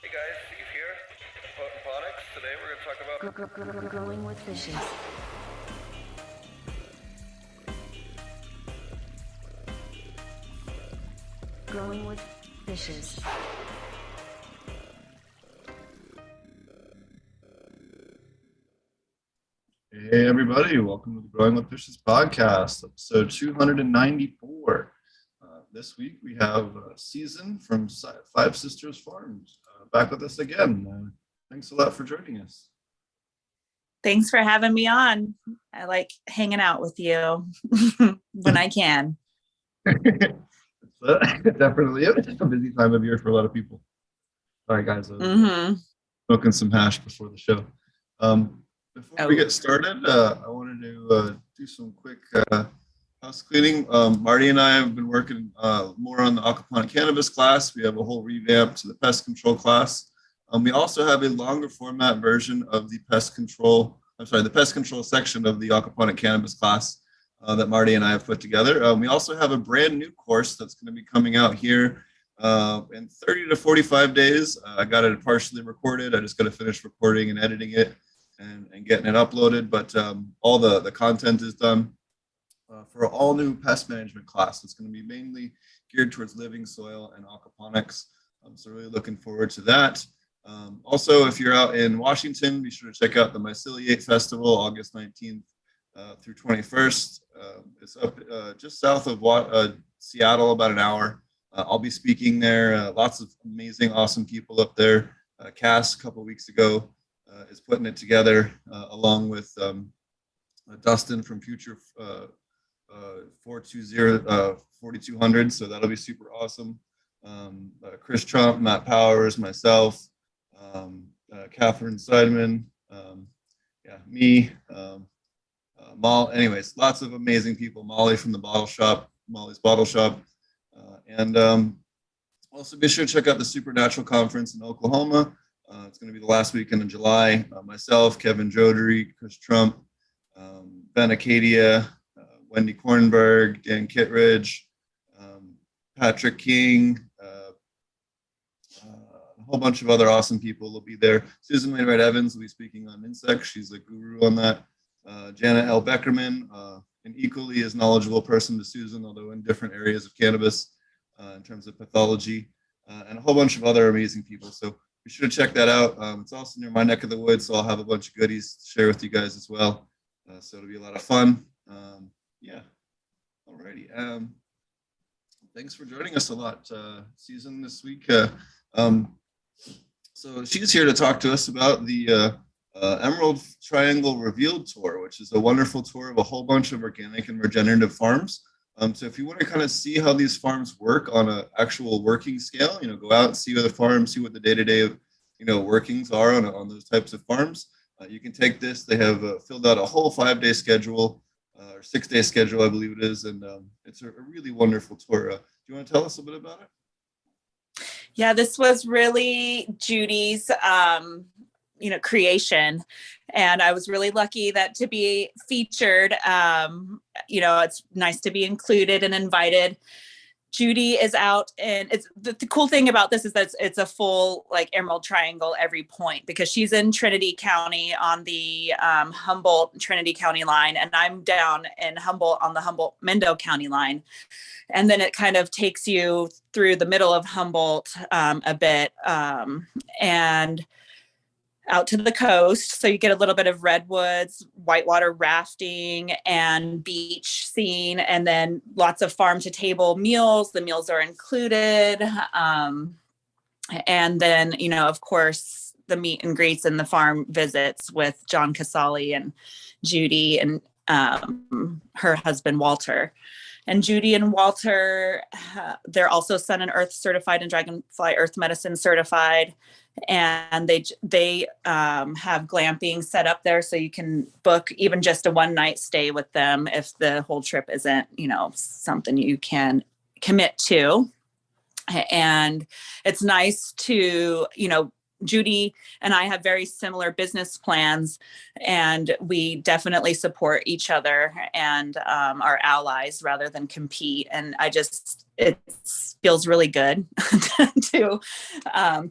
Hey guys, Steve here, Ponics. Today we're going to talk about Growing with fishes. Growing with fishes. Hey everybody, welcome to the Growing with Fishes podcast, episode 294. This week we have Season from Five Sisters Farms back with us again. Thanks a lot for joining us. Thanks for having me on. I like hanging out with you when I can. It's definitely a busy time of year for a lot of people. All right, guys, smoking some hash before the show. Before we get started, I wanted to do some quick house cleaning. Marty and I have been working more on the Aquaponic cannabis class. We have a whole revamp to the pest control class. We also have a longer format version of the pest control section of the Aquaponic cannabis class that Marty and I have put together. We also have a brand new course that's going to be coming out here in 30 to 45 days. I got it partially recorded. I just got to finish recording and editing it and getting it uploaded, but all the content is done for an all new pest management class. It's going to be mainly geared towards living soil and aquaponics. So really looking forward to that. Also, if you're out in Washington, be sure to check out the Myceliate Festival, August 19th through 21st. It's up just south of Seattle, about an hour. I'll be speaking there. Lots of amazing, awesome people up there. Cass, a couple weeks ago, is putting it together along with Dustin from Future 4200. So that'll be super awesome. Chris Trump, Matt Powers, myself, Catherine Seidman, me, anyways, lots of amazing people. Molly from Molly's Bottle Shop. And also be sure to check out the Supernatural Conference in Oklahoma. It's going to be the last weekend in July. Myself, Kevin Jodery, Chris Trump, Ben Acadia, Wendy Kornberg, Dan Kittredge, Patrick King, a whole bunch of other awesome people will be there. Susan Wainwright Evans will be speaking on insects. She's a guru on that. Janet L. Beckerman, an equally as knowledgeable person to Susan, although in different areas of cannabis in terms of pathology, and a whole bunch of other amazing people. So be sure to check that out. It's also near my neck of the woods, so I'll have a bunch of goodies to share with you guys as well. So it'll be a lot of fun. Alrighty. Thanks for joining us a lot, Susan, this week. So she's here to talk to us about the Emerald Triangle Revealed Tour, which is a wonderful tour of a whole bunch of organic and regenerative farms. So if you want to kind of see how these farms work on an actual working scale, go out and see the farms, see what the day-to-day workings are on those types of farms. You can take this. They have filled out a whole 5-day schedule or 6-day schedule, I believe it is, and it's a really wonderful tour. Do you want to tell us a bit about it? Yeah, this was really Judy's creation, and I was really lucky to be featured. It's nice to be included and invited. Judy is out, and it's the cool thing about this is that it's a full Emerald Triangle every point, because she's in Trinity County on the Humboldt Trinity County line, and I'm down in Humboldt on the Humboldt Mendo County line. And then it kind of takes you through the middle of Humboldt a bit and out to the coast. So you get a little bit of redwoods, whitewater rafting, and beach scene, and then lots of farm to table meals. The meals are included. And then, of course, the meet and greets and the farm visits with John Casali and Judy and her husband, Walter. And Judy and Walter, they're also Sun and Earth certified and Dragonfly Earth Medicine certified. And they have glamping set up there, so you can book even just a one-night stay with them if the whole trip isn't, something you can commit to. And it's nice to, Judy and I have very similar business plans, and we definitely support each other and are allies rather than compete. And it feels really good to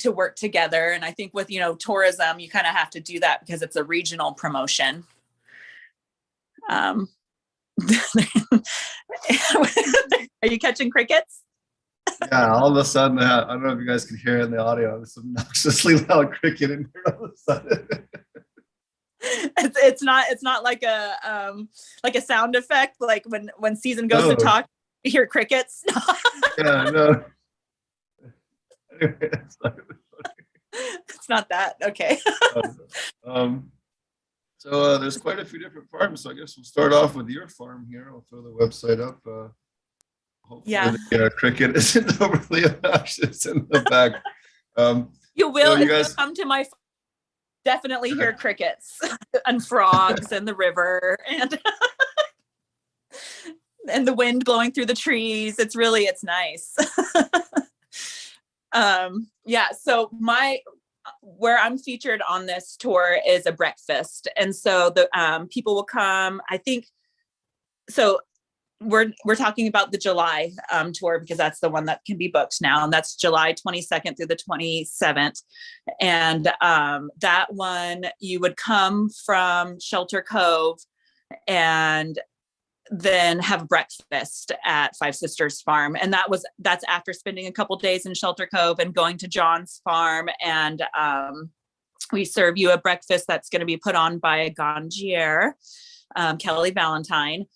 work together. And I think with, tourism, you kind of have to do that because it's a regional promotion. Are you catching crickets? Yeah, all of a sudden, I don't know if you guys can hear it in the audio. It was obnoxiously loud cricket in here all of a sudden. It's not like a sound effect, like when Season goes to talk, you hear crickets. Yeah, no. Anyway, it's not that. Okay. So there's quite a few different farms. So I guess we'll start off with your farm here. I'll throw the website up. Hopefully the cricket isn't overly obnoxious in the back. You will, so if you come to my farm, definitely hear crickets and frogs and the river and and the wind blowing through the trees. It's nice. So where I'm featured on this tour is a breakfast. And so the people will come, I think, so we're talking about the July tour because that's the one that can be booked now. And that's July 22nd through the 27th. And that one, you would come from Shelter Cove and then have breakfast at Five Sisters Farm. And that's after spending a couple days in Shelter Cove and going to John's farm. And we serve you a breakfast that's going to be put on by a ganjier, Kelly Valentine.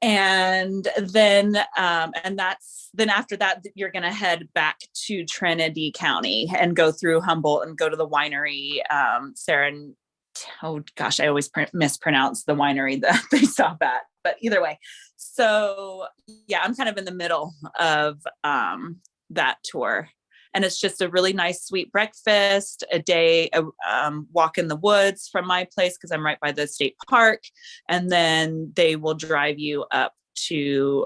And then after that, you're going to head back to Trinity County and go through Humboldt and go to the winery, oh gosh, I always mispronounce the winery that they stop at, but either way. So yeah, I'm kind of in the middle of that tour. And it's just a really nice, sweet breakfast, a day, walk in the woods from my place because I'm right by the state park. And then they will drive you up to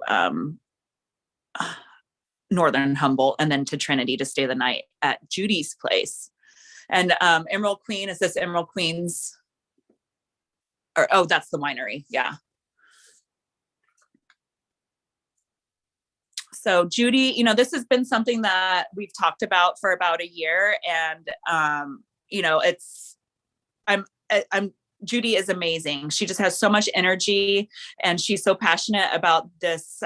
northern Humboldt and then to Trinity to stay the night at Judy's place. And Emerald Queen, is this Emerald Queen's? That's the winery. Yeah. So Judy, this has been something that we've talked about for about a year. And, Judy is amazing. She just has so much energy and she's so passionate about this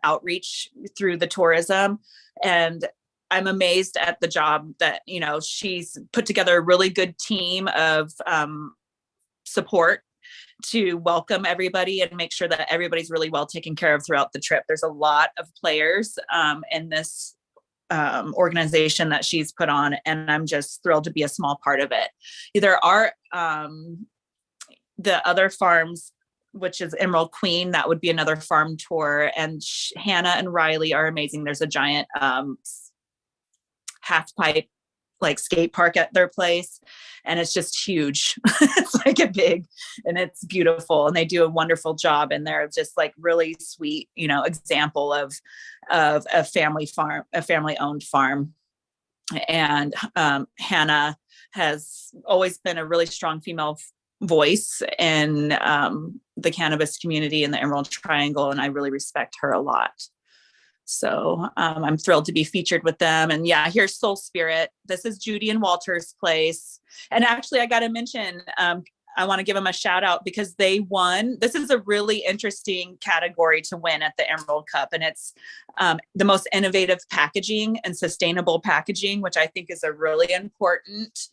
outreach through the tourism. And I'm amazed at the job that, she's put together a really good team of support to welcome everybody and make sure that everybody's really well taken care of throughout the trip. There's a lot of players in this organization that she's put on, and I'm just thrilled to be a small part of it. There are the other farms, which is Emerald Queen, that would be another farm tour, and Hannah and Riley are amazing. There's a giant half pipe like skate park at their place, and it's just huge. It's like and it's beautiful, and they do a wonderful job, and they're just like really sweet, example of a family farm, a family owned farm. And Hannah has always been a really strong female voice in the cannabis community in the Emerald Triangle, and I really respect her a lot. So I'm thrilled to be featured with them. And yeah, here's Soul Spirit. This is Judy and Walter's place. And actually, I got to mention, I want to give them a shout out because they won. This is a really interesting category to win at the Emerald Cup. And it's the most innovative packaging and sustainable packaging, which I think is a really important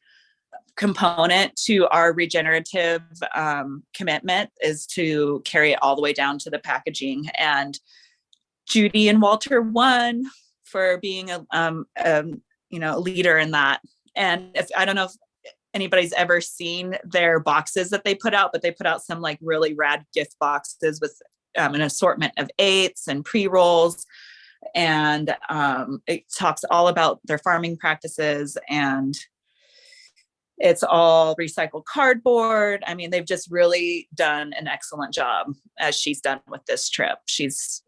component to our regenerative commitment, is to carry it all the way down to the packaging. And Judy and Walter won for being a leader in that. And I don't know if anybody's ever seen their boxes that they put out, but they put out some like really rad gift boxes with an assortment of eighths and pre-rolls. And it talks all about their farming practices, and it's all recycled cardboard. I mean, they've just really done an excellent job, as she's done with this trip. She's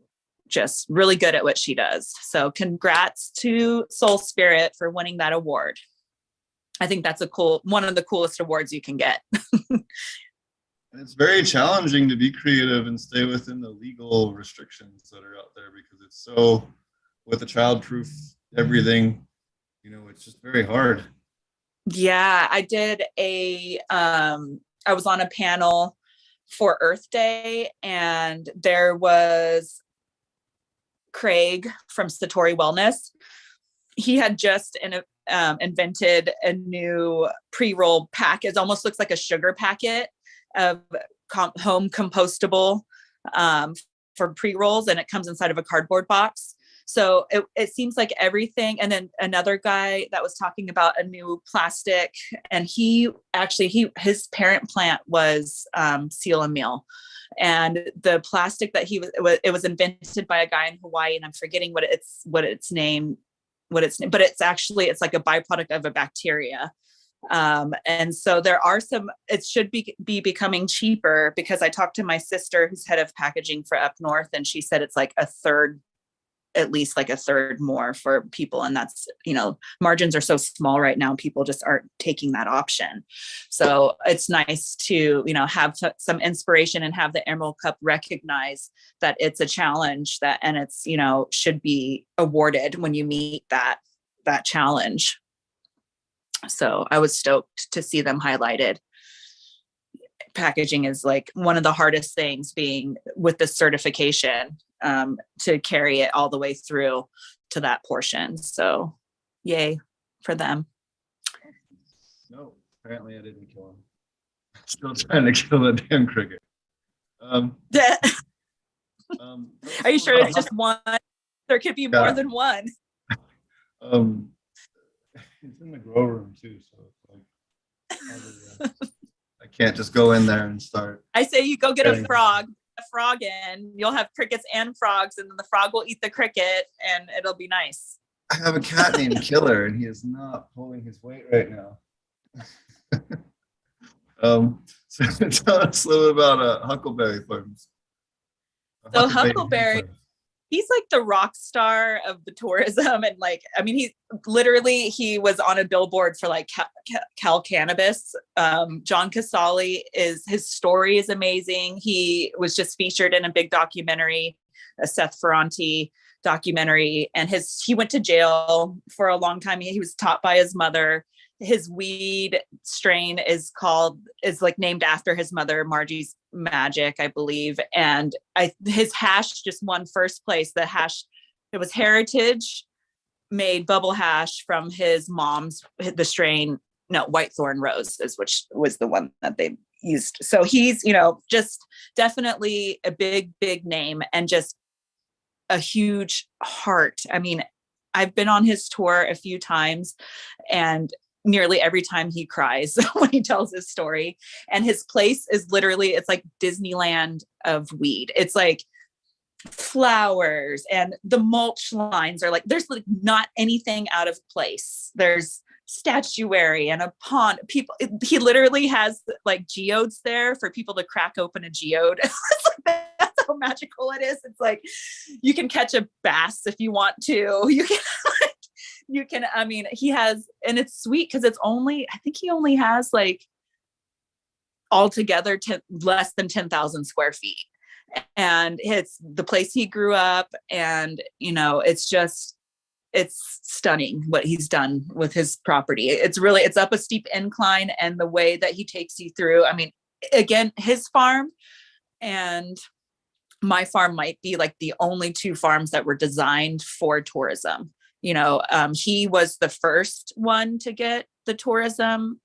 just really good at what she does. So congrats to Soul Spirit for winning that award. I think that's one of the coolest awards you can get. And it's very challenging to be creative and stay within the legal restrictions that are out there, because it's so, with the childproof everything, it's just very hard. Yeah, I was on a panel for Earth Day, and there was Craig from Satori Wellness. He had just invented a new pre-roll pack. It almost looks like a sugar packet of home compostable for pre-rolls, and it comes inside of a cardboard box. So it seems like everything. And then another guy that was talking about a new plastic, and his parent plant was seal and meal. And the plastic that it was invented by a guy in Hawaii, and I'm forgetting what it's named, but it's like a byproduct of a bacteria. And so there are it should be becoming cheaper, because I talked to my sister who's head of packaging for up north, and she said it's like at least like a third more for people. And that's, margins are so small right now, people just aren't taking that option. So it's nice to, have some inspiration and have the Emerald Cup recognize that it's a challenge and it's, should be awarded when you meet that challenge. So I was stoked to see them highlighted. Packaging is like one of the hardest things, being with the certification, to carry it all the way through to that portion. So yay for them. No, apparently I didn't kill him. I'm still trying to kill that damn cricket. Are you sure it's just one? There could be more than one. It's in the grow room too, so it's like I can't just go in there and start. I say you go get a frog in. You'll have crickets and frogs, and then the frog will eat the cricket, and it'll be nice. I have a cat named Killer, and he is not pulling his weight right now. So tell us a little about Huckleberry Farms. So Huckleberry, he's like the rock star of the tourism. And he was on a billboard for like Cal Cannabis. John Casale his story is amazing. He was just featured in a big documentary, a Seth Ferranti documentary, and he went to jail for a long time. He was taught by his mother. His weed strain is named after his mother, Margie's Magic, I believe. And his hash just won first place. It was Heritage made bubble hash from his mom's, the strain, Whitethorn Rose which was the one that they used. So he's, just definitely a big, big name, and just a huge heart. I mean, I've been on his tour a few times, and nearly every time he cries when he tells his story. And his place is literally, it's like Disneyland of weed. It's like flowers, and the mulch lines are like, there's like not anything out of place. There's statuary and a pond. He literally has like geodes there for people to crack open a geode. That's how magical it is. It's like, you can catch a bass if you want to. He has, and it's sweet because I think he only has like altogether less than 10,000 square feet. And it's the place he grew up. And, it's stunning what he's done with his property. It's up a steep incline, and the way that he takes you through, again, his farm and my farm might be like the only two farms that were designed for tourism. He was the first one to get the tourism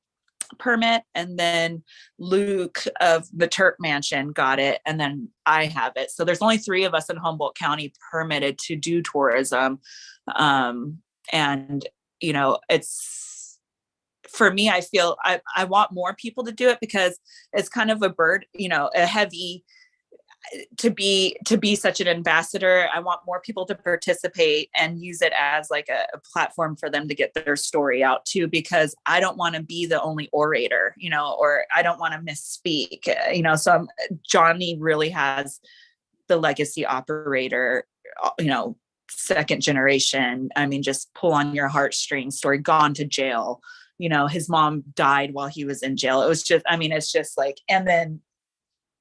permit, and then Luke of the Terp Mansion got it, and then I have it. So there's only 3 of us in Humboldt County permitted to do tourism. It's, for me, I feel I want more people to do it, because it's kind of a heavy, to be such an ambassador. I want more people to participate and use it as like a platform for them to get their story out too, because I don't want to be the only orator, or I don't want to misspeak, so Johnny really has the legacy operator, second generation. Just pull on your heartstrings story, gone to jail, his mom died while he was in jail. It was just, I mean, it's just like, and then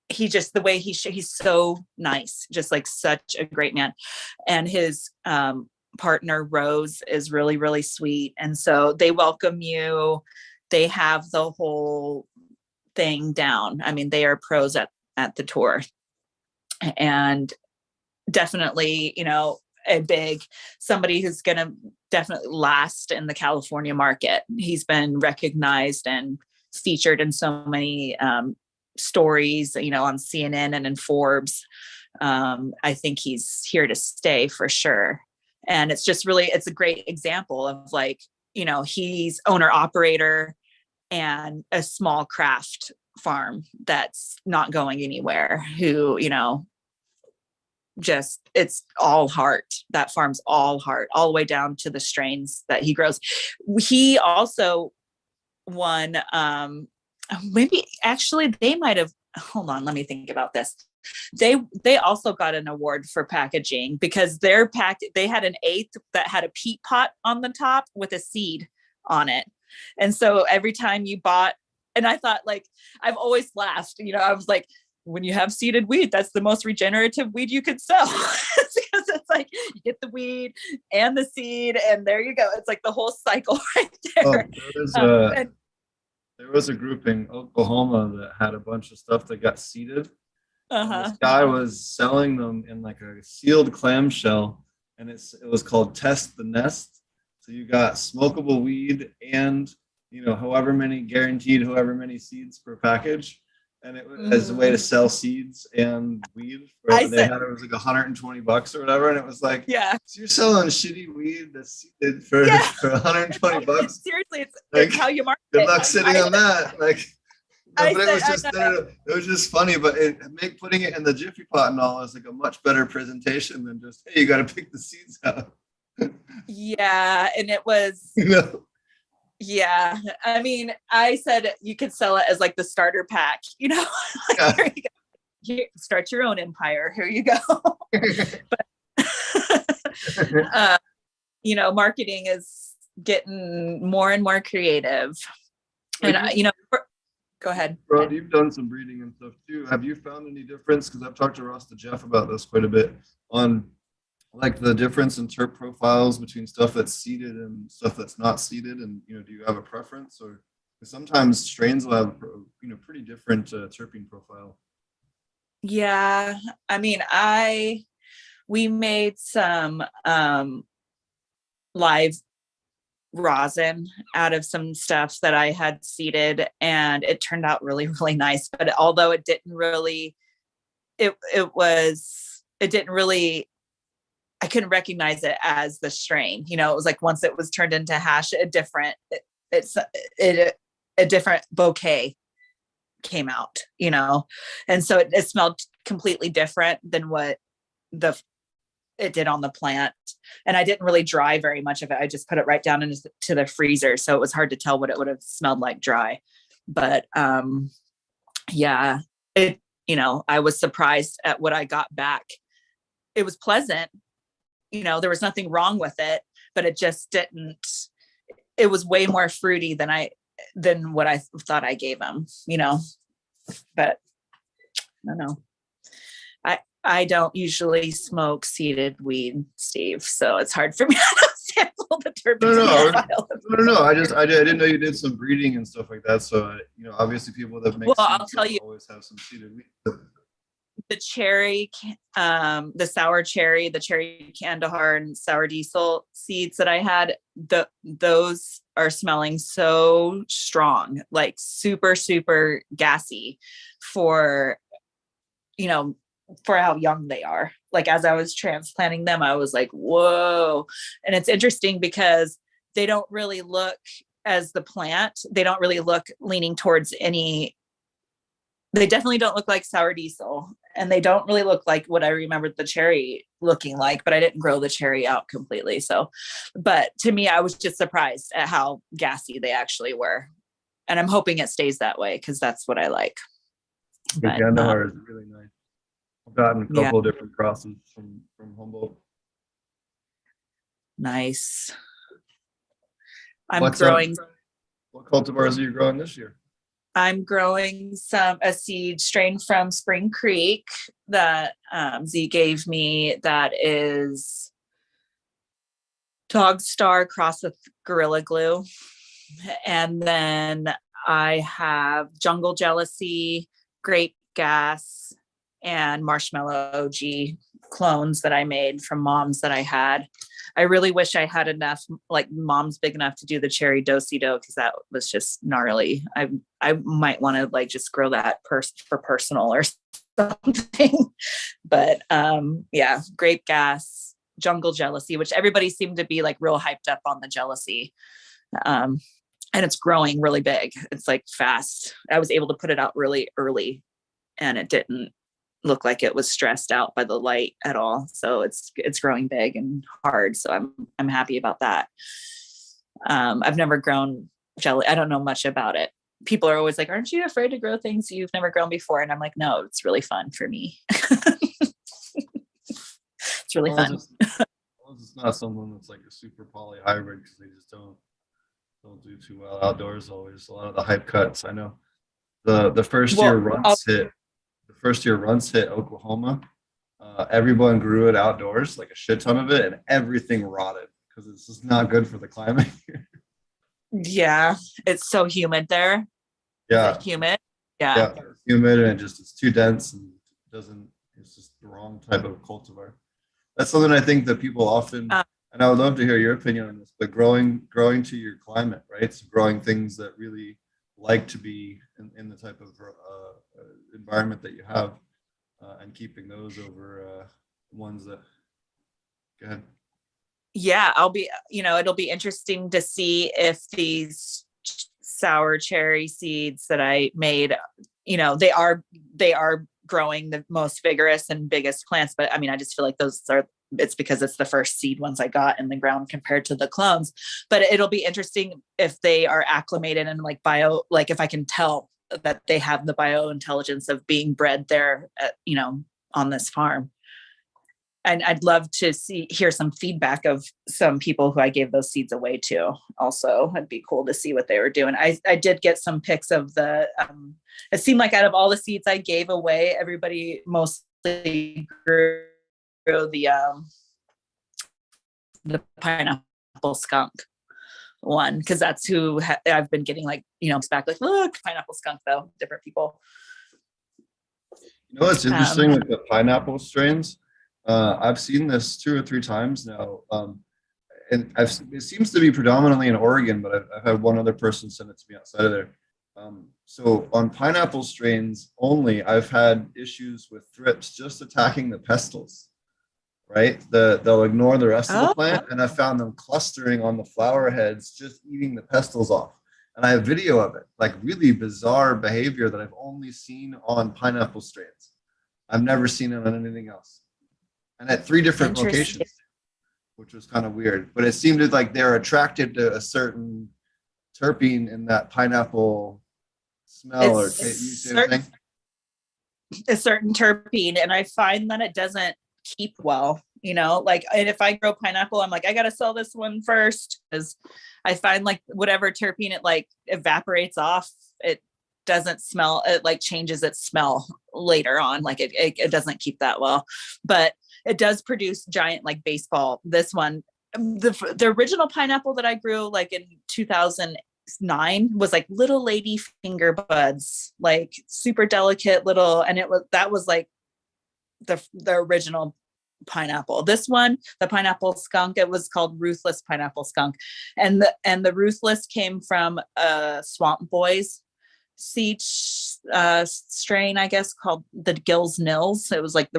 the way he's so nice, just like such a great man. And his partner Rose is really, really sweet. And so they welcome you. They have the whole thing down. I mean, they are pros at the tour, and definitely, somebody who's going to definitely last in the California market. He's been recognized and featured in so many stories, on CNN and in Forbes. I think he's here to stay for sure. And it's just really, it's a great example of like, he's owner operator and a small craft farm that's not going anywhere, who, just, it's all heart. That farm's all heart, all the way down to the strains that he grows. He also won, maybe actually they might have, hold on, let me think about this. They also got an award for packaging because they had an eighth that had a peat pot on the top with a seed on it. And so every time you bought, and I thought, like, I've always laughed, I was like, when you have seeded weed, that's the most regenerative weed you could sell. Because it's like you get the weed and the seed, and there you go. It's like the whole cycle right there. There was a group in Oklahoma that had a bunch of stuff that got seeded. This guy was selling them in like a sealed clamshell, and it was called Test the Nest. So you got smokable weed and however many seeds per package, and it was as a way to sell seeds and weed. It was like $120 or whatever, and it was like, yeah, so you're selling shitty weed that's seeded for $120. Seriously, it's how you market. Good luck sitting on that, like. No, but it was just funny, but putting it in the Jiffy pot and all is like a much better presentation than just, hey, you got to pick the seeds out. Yeah, and it was, yeah. I mean, I said you could sell it as like the starter pack, like, yeah. Here you go. Here, start your own empire. Here you go. But, marketing is getting more and more creative, and go ahead. Rod, you've done some breeding and stuff too. Have you found any difference? Because I've talked to Ross to Jeff about this quite a bit on like the difference in terp profiles between stuff that's seeded and stuff that's not seeded. And, do you have a preference? Or sometimes strains will have, pretty different terpene profile. Yeah. I mean, we made some live rosin out of some stuff that I had seeded, and it turned out really, really nice. But although it didn't really, I couldn't recognize it as the strain. It was like once it was turned into hash, a different bouquet came out, and so it smelled completely different than what it did on the plant. And I didn't really dry very much of it. I just put it right down into the freezer. So it was hard to tell what it would have smelled like dry. But yeah, I was surprised at what I got back. It was pleasant. There was nothing wrong with it, but it just didn't, it was way more fruity than what I thought I gave him, but I don't know. I don't usually smoke seeded weed, Steve, so it's hard for me to sample the terpene profile. No. I didn't know you did some breeding and stuff like that. So obviously people that make I'll tell you, always have some seeded weed. The cherry, the sour cherry, the cherry Kandahar and sour diesel seeds that I had, those are smelling so strong, like super, super gassy for how young they are. Like as I was transplanting them, I was like, whoa. And it's interesting because they don't really look as the plant. They don't really look leaning towards they definitely don't look like sour diesel, and they don't really look like what I remembered the cherry looking like, but I didn't grow the cherry out completely. So, but to me, I was just surprised at how gassy they actually were. And I'm hoping it stays that way because that's what I like. The Kandahar is really nice. I've gotten a couple of different crosses from Humboldt. Nice. I'm growing What cultivars are you growing this year? I'm growing a seed strain from Spring Creek that Z gave me that is Dog Star crossed with Gorilla Glue. And then I have Jungle Jealousy, Grape Gas, and Marshmallow OG clones that I made from moms that I had. I really wish I had enough, like mom's big enough to do the cherry do-si-do, because that was just gnarly. I might want to like just grow that for personal or something. But yeah, Grape Gas, Jungle Jealousy, which everybody seemed to be like real hyped up on the Jealousy. And it's growing really big. It's like fast. I was able to put it out really early and it didn't look like it was stressed out by the light at all. So it's growing big and hard. So I'm happy about that. I've never grown jelly. I don't know much about it. People are always like, aren't you afraid to grow things you've never grown before? And I'm like, no, it's really fun for me. It's really fun. It's not something that's like a super poly hybrid, because they just don't do too well outdoors always. A lot of the hype cuts. I know the first year runs hit Oklahoma. Everyone grew it outdoors, like a shit ton of it, and everything rotted because it's just not good for the climate here. Yeah, it's so humid there. Yeah, is it humid. Yeah, it's humid, and it's too dense and it's just the wrong type of cultivar. That's something I think that people often, and I would love to hear your opinion on this, but growing to your climate, right? So growing things that really like to be in the type of environment that you have, and keeping those over ones that, go ahead. Yeah, it'll be interesting to see if these sour cherry seeds that I made, they are growing the most vigorous and biggest plants. But I mean, I just feel like it's because it's the first seed ones I got in the ground compared to the clones. But it'll be interesting if they are acclimated and like if I can tell that they have the biointelligence of being bred there on this farm. And I'd love to hear some feedback of some people who I gave those seeds away to. Also, it'd be cool to see what they were doing. I did get some pics of it seemed like out of all the seeds I gave away, everybody mostly grew the pineapple skunk one, because that's who I've been getting back like, look, pineapple skunk though, different people. It's interesting with the pineapple strains. I've seen this 2 or 3 times now, and it seems to be predominantly in Oregon, but I've had one other person send it to me outside of there. So on pineapple strains only, I've had issues with thrips just attacking the pestils, right? They'll ignore the rest of the plant, and I found them clustering on the flower heads, just eating the pestils off. And I have video of it, like really bizarre behavior that I've only seen on pineapple strains. I've never seen it on anything else. And at 3 different locations, which was kind of weird. But it seemed like they're attracted to a certain terpene in that pineapple smell, or taste. A certain terpene, and I find that it doesn't keep well. And if I grow pineapple, I'm like, I gotta sell this one first, because I find like whatever terpene it like evaporates off, it doesn't smell. It like changes its smell later on. Like it doesn't keep that well, but it does produce giant like baseball. This one, the original pineapple that I grew like in 2009 was like little lady finger buds, like super delicate little, and that was like the original pineapple. This one, the pineapple skunk, it was called Ruthless Pineapple Skunk, and the Ruthless came from Swamp Boys seed strain, I guess, called the Gills Nils. It was like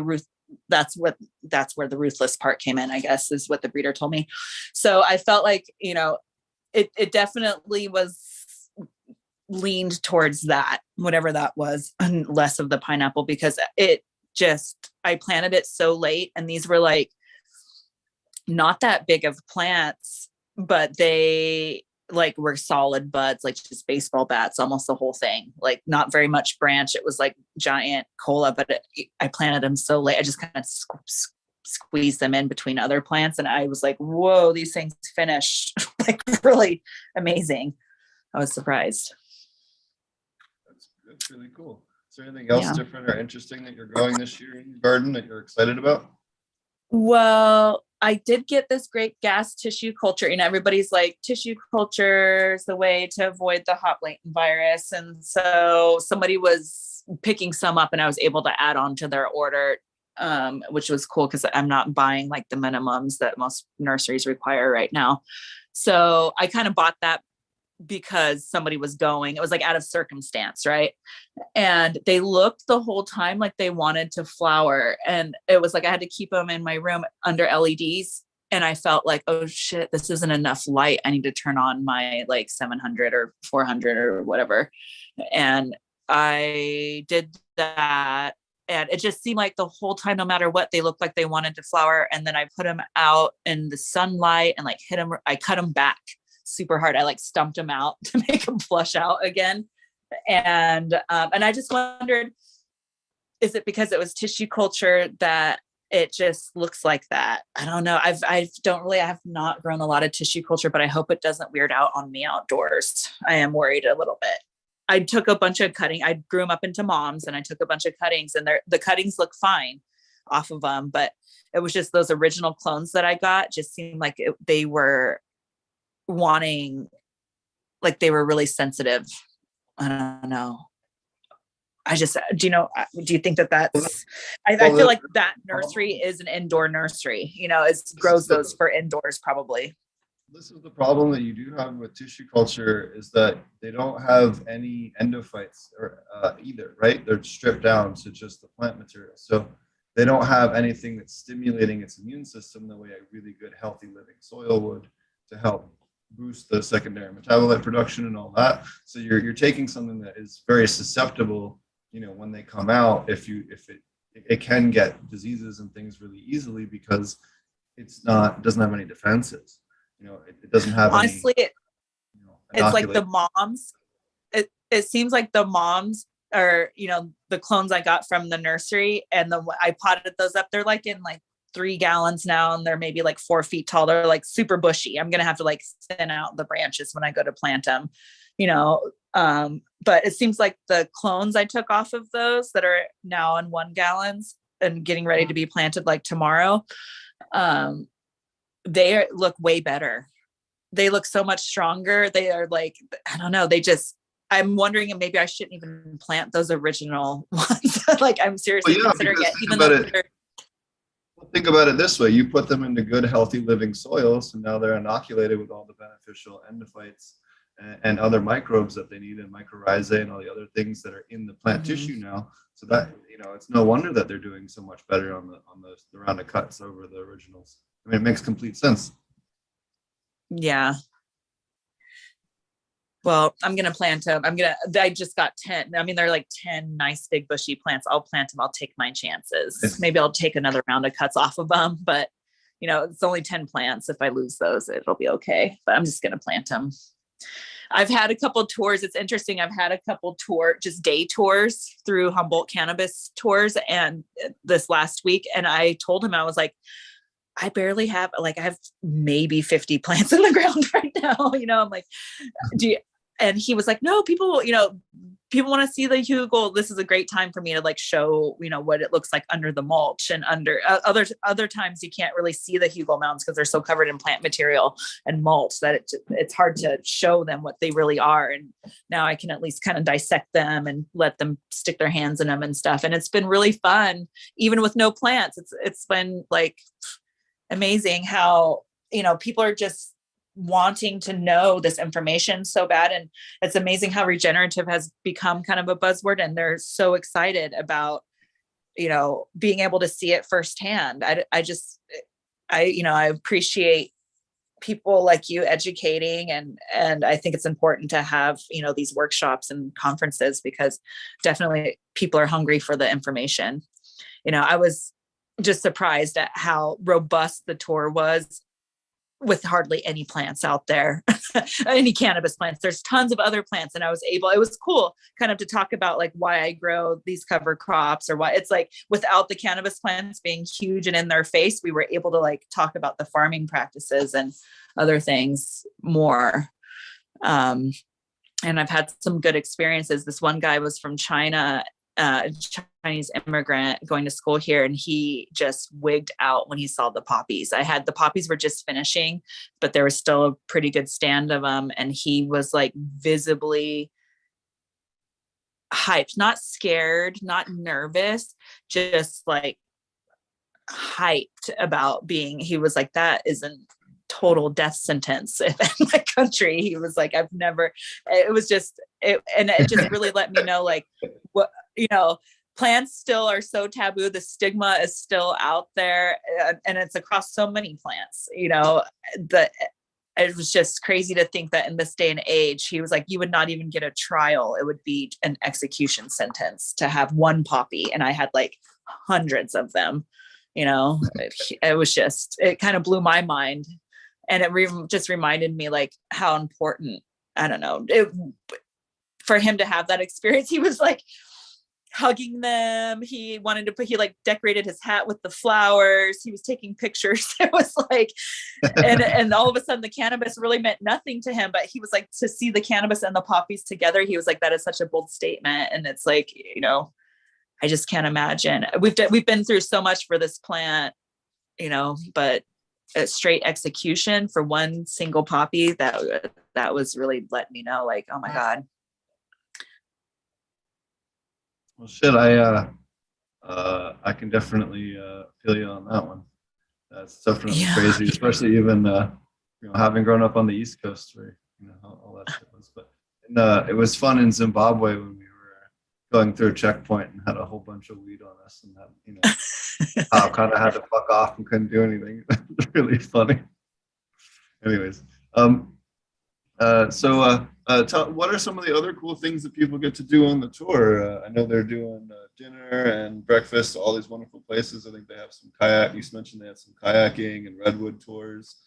that's where the Ruthless part came in, I guess, is what the breeder told me. So I felt like, it definitely was leaned towards that, whatever that was, and less of the pineapple, because I planted it so late, and these were like not that big of plants, but they like were solid buds, like just baseball bats, almost the whole thing, like not very much branch. It was like giant cola, but I planted them so late. I just kind of squeezed them in between other plants, and I was like, whoa, these things finish like really amazing. I was surprised. That's really cool. Is there anything else different or interesting that you're growing this year in your garden that you're excited about? Well, I did get this great gas tissue culture. Everybody's like, tissue culture is the way to avoid the hot latent virus. And so somebody was picking some up and I was able to add on to their order, which was cool because I'm not buying like the minimums that most nurseries require right now. So I kind of bought that because somebody was going, it was like out of circumstance, right? And they looked the whole time like they wanted to flower. And it was like I had to keep them in my room under LEDs. And I felt like, oh shit, this isn't enough light. I need to turn on my like 700 or 400 or whatever. And I did that. And it just seemed like the whole time, no matter what, they looked like they wanted to flower. And then I put them out in the sunlight and like hit them. I cut them back super hard. I like stumped them out to make them flush out again. And I just wondered, is it because it was tissue culture that it just looks like that? I don't know. I have not grown a lot of tissue culture, but I hope it doesn't weird out on me outdoors. I am worried a little bit. I took a bunch of I grew them up into moms and I took a bunch of cuttings and the cuttings look fine off of them, but it was just those original clones that I got just seemed like they were wanting, like they were really sensitive. I don't know. Do you think that's, I feel like that nursery is an indoor nursery, it grows those for indoors probably. This is the problem that you do have with tissue culture is that they don't have any endophytes or either, right? They're stripped down to just the plant material. So they don't have anything that's stimulating its immune system the way a really good, healthy living soil would to help boost the secondary metabolite production and all that. So you're taking something that is very susceptible, when they come out, if it can get diseases and things really easily because doesn't have any defenses. It doesn't have honestly any, it's like the moms. It seems like the moms are, the clones I got from the nursery and I potted those up. They're like in like 3 gallons now and they're maybe like 4 feet tall. They're like super bushy. I'm gonna have to like thin out the branches when I go to plant them, but it seems like the clones I took off of those that are now in 1 gallons and getting ready to be planted like tomorrow, they look way better. They look so much stronger. They are like, I don't know. I'm wondering if maybe I shouldn't even plant those original ones. Like I'm seriously considering it. Even though think about it this way. You put them into good, healthy living soils and now they're inoculated with all the beneficial endophytes and other microbes that they need and mycorrhizae and all the other things that are in the plant tissue now. So that, it's no wonder that they're doing so much better on the round of cuts over the originals. I mean, it makes complete sense. Yeah. Well, I'm going to plant them. I just got 10. I mean, they're like 10 nice big bushy plants. I'll plant them. I'll take my chances. Maybe I'll take another round of cuts off of them, but it's only 10 plants. If I lose those, it'll be okay, but I'm just going to plant them. I've had a couple tours. It's interesting. I've had a couple just day tours through Humboldt Cannabis Tours. And this last week, and I told him, I was like, I barely have, I have maybe 50 plants in the ground right now. I'm like, and he was like, no, people want to see the hugel. This is a great time for me to like show, what it looks like under the mulch and under other times you can't really see the hugel mounds because they're so covered in plant material and mulch that it's hard to show them what they really are. And now I can at least kind of dissect them and let them stick their hands in them and stuff. And it's been really fun, even with no plants. It's been like amazing how, people are just wanting to know this information so bad. And it's amazing how regenerative has become kind of a buzzword and they're so excited about, being able to see it firsthand. I appreciate people like you educating and I think it's important to have, these workshops and conferences because definitely people are hungry for the information. I was just surprised at how robust the tour was with hardly any plants out there, any cannabis plants. There's tons of other plants. And it was cool kind of to talk about like why I grow these cover crops or why it's like without the cannabis plants being huge and in their face, we were able to like talk about the farming practices and other things more. and I've had some good experiences. This one guy was from China, Chinese immigrant going to school here, and he just wigged out when he saw the poppies. The poppies were just finishing, but there was still a pretty good stand of them. And he was like visibly hyped, not scared, not nervous, just like hyped about he was like, that isn't total death sentence in my country. He was like, it just really let me know, like, what, plants still are so taboo. The stigma is still out there, and it's across so many plants, it was just crazy to think that in this day and age, he was like, you would not even get a trial. It would be an execution sentence to have one poppy. And I had like hundreds of them, it was just, it kind of blew my mind. And it just reminded me like how important, I don't know, for him to have that experience. He was like hugging them. He like decorated his hat with the flowers. He was taking pictures. It was like, and all of a sudden the cannabis really meant nothing to him, but he was like, to see the cannabis and the poppies together, he was like, that is such a bold statement. And it's like, I just can't imagine. We've been through so much for this plant, but a straight execution for one single poppy, that was really letting me know, like, oh my God. Well, shit, I can definitely feel you on that one. That's definitely crazy, especially even having grown up on the East Coast where all that shit was. But it was fun in Zimbabwe when we were going through a checkpoint and had a whole bunch of weed on us, and that I kind of had to fuck off and couldn't do anything. It was really funny. Anyways, what are some of the other cool things that people get to do on the tour? I know they're doing dinner and breakfast, all these wonderful places. I think they have some kayak. You mentioned they had some kayaking and redwood tours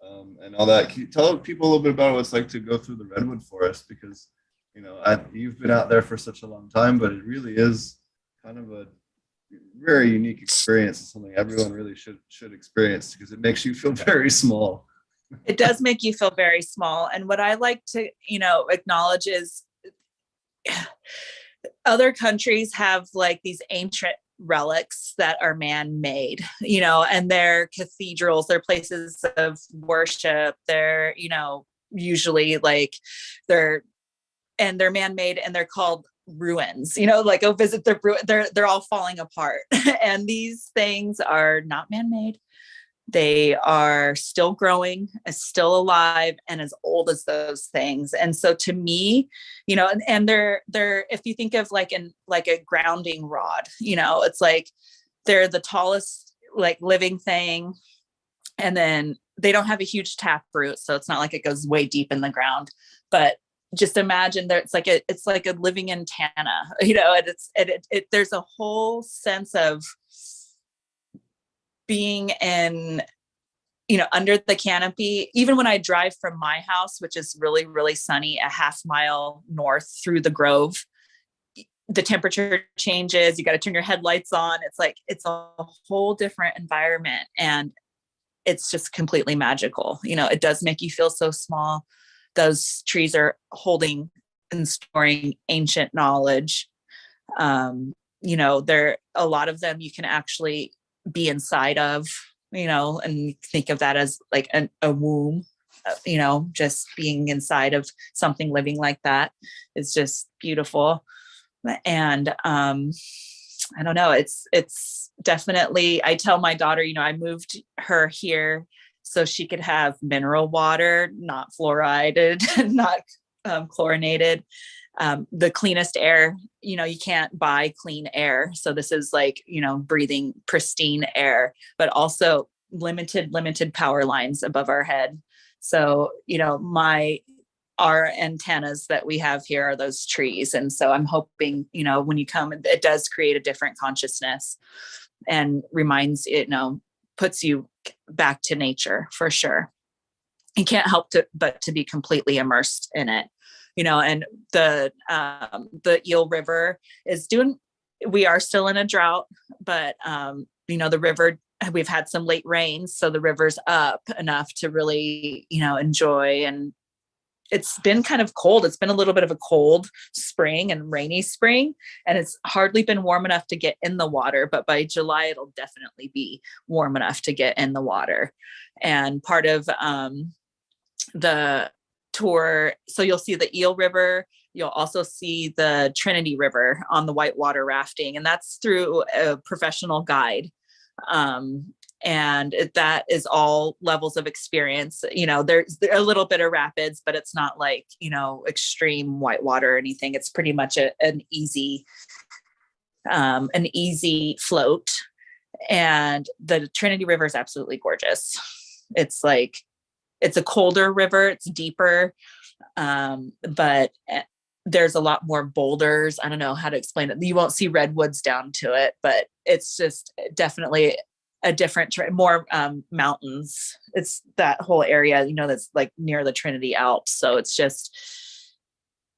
and all that. Can you tell people a little bit about what it's like to go through the redwood forest? Because, you've been out there for such a long time, but it really is kind of a very unique experience. It's something everyone really should experience because it makes you feel very small. It does make you feel very small. And what I like to, acknowledge is other countries have like these ancient relics that are man-made, and they're cathedrals, they're places of worship. They're, usually like they're man-made and they're called ruins, like go visit their they're all falling apart. And these things are not man-made. They are still growing, still alive, and as old as those things. And so to me, and they're, if you think of like a grounding rod, it's like they're the tallest like living thing. And then they don't have a huge tap root. So it's not like it goes way deep in the ground, but just imagine that it's like a living antenna, and there's a whole sense of being in, under the canopy. Even when I drive from my house, which is really, really sunny, a half mile north through the grove, the temperature changes. You got to turn your headlights on. It's like, it's a whole different environment, and it's just completely magical. It does make you feel so small. Those trees are holding and storing ancient knowledge. There, a lot of them you can actually be inside of, and think of that as like a womb, just being inside of something living like that is just beautiful. And I don't know, it's definitely, I tell my daughter, I moved her here so she could have mineral water, not fluoridated, not chlorinated. The cleanest air, you can't buy clean air. So this is like, breathing pristine air, but also limited power lines above our head. So, our antennas that we have here are those trees. And so I'm hoping, when you come, it does create a different consciousness and reminds, puts you back to nature for sure. You can't help but to be completely immersed in it. And the Eel River is we are still in a drought, but, the river, we've had some late rains, so the river's up enough to really, enjoy and it's been kind of cold. It's been a little bit of a cold spring and rainy spring, and it's hardly been warm enough to get in the water, but by July, it'll definitely be warm enough to get in the water. And part of the tour, so you'll see the Eel River, you'll also see the Trinity River on the whitewater rafting, and that's through a professional guide. And that is all levels of experience. There's a little bit of rapids, but it's not like, extreme whitewater or anything. It's pretty much an easy float. And the Trinity River is absolutely gorgeous. It's a colder river, it's deeper, but there's a lot more boulders. I don't know how to explain it. You won't see redwoods down to it, but it's just definitely a different, more mountains. It's that whole area, that's like near the Trinity Alps. So it's just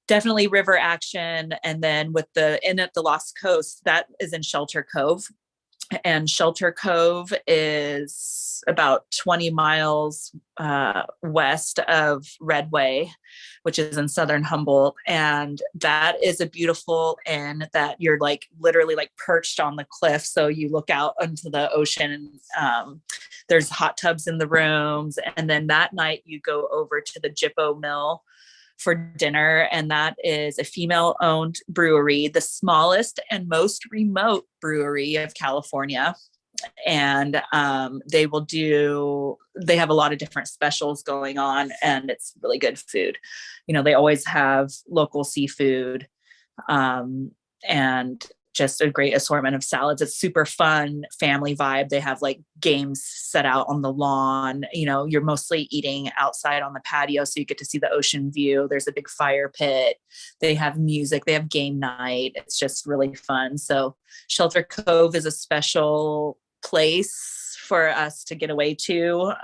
definitely river action. And then at the Lost Coast, that is in Shelter Cove. And Shelter Cove is about 20 miles west of Redway, which is in southern Humboldt. And that is a beautiful inn that you're literally perched on the cliff. So you look out into the ocean, and there's hot tubs in the rooms. And then that night you go over to the Jippo Mill for dinner. And that is a female-owned brewery, the smallest and most remote brewery of California. And they have a lot of different specials going on, and it's really good food. They always have local seafood, and just a great assortment of salads. It's super fun family vibe. They have games set out on the lawn. You're mostly eating outside on the patio, so you get to see the ocean view. There's a big fire pit. They have music. They have game night. It's just really fun. So Shelter Cove is a special place for us to get away to.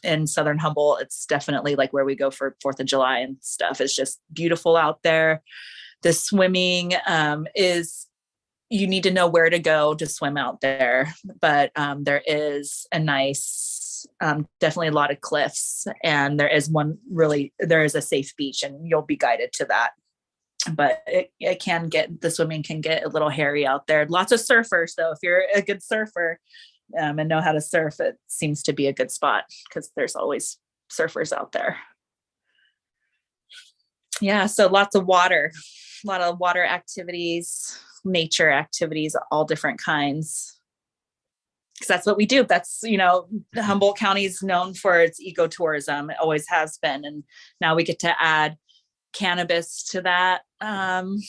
In southern Humboldt, it's definitely where we go for 4th of July and stuff. It's just beautiful out there. The swimming you need to know where to go to swim out there, but there is a nice, definitely a lot of cliffs, and there is a safe beach, and you'll be guided to that. But the swimming can get a little hairy out there. Lots of surfers, though. If you're a good surfer and know how to surf, it seems to be a good spot because there's always surfers out there. Yeah, so lots of water, a lot of water activities, nature activities, all different kinds. Because that's what we do. That's, Humboldt County is known for its ecotourism. It always has been. And now we get to add cannabis to that. And,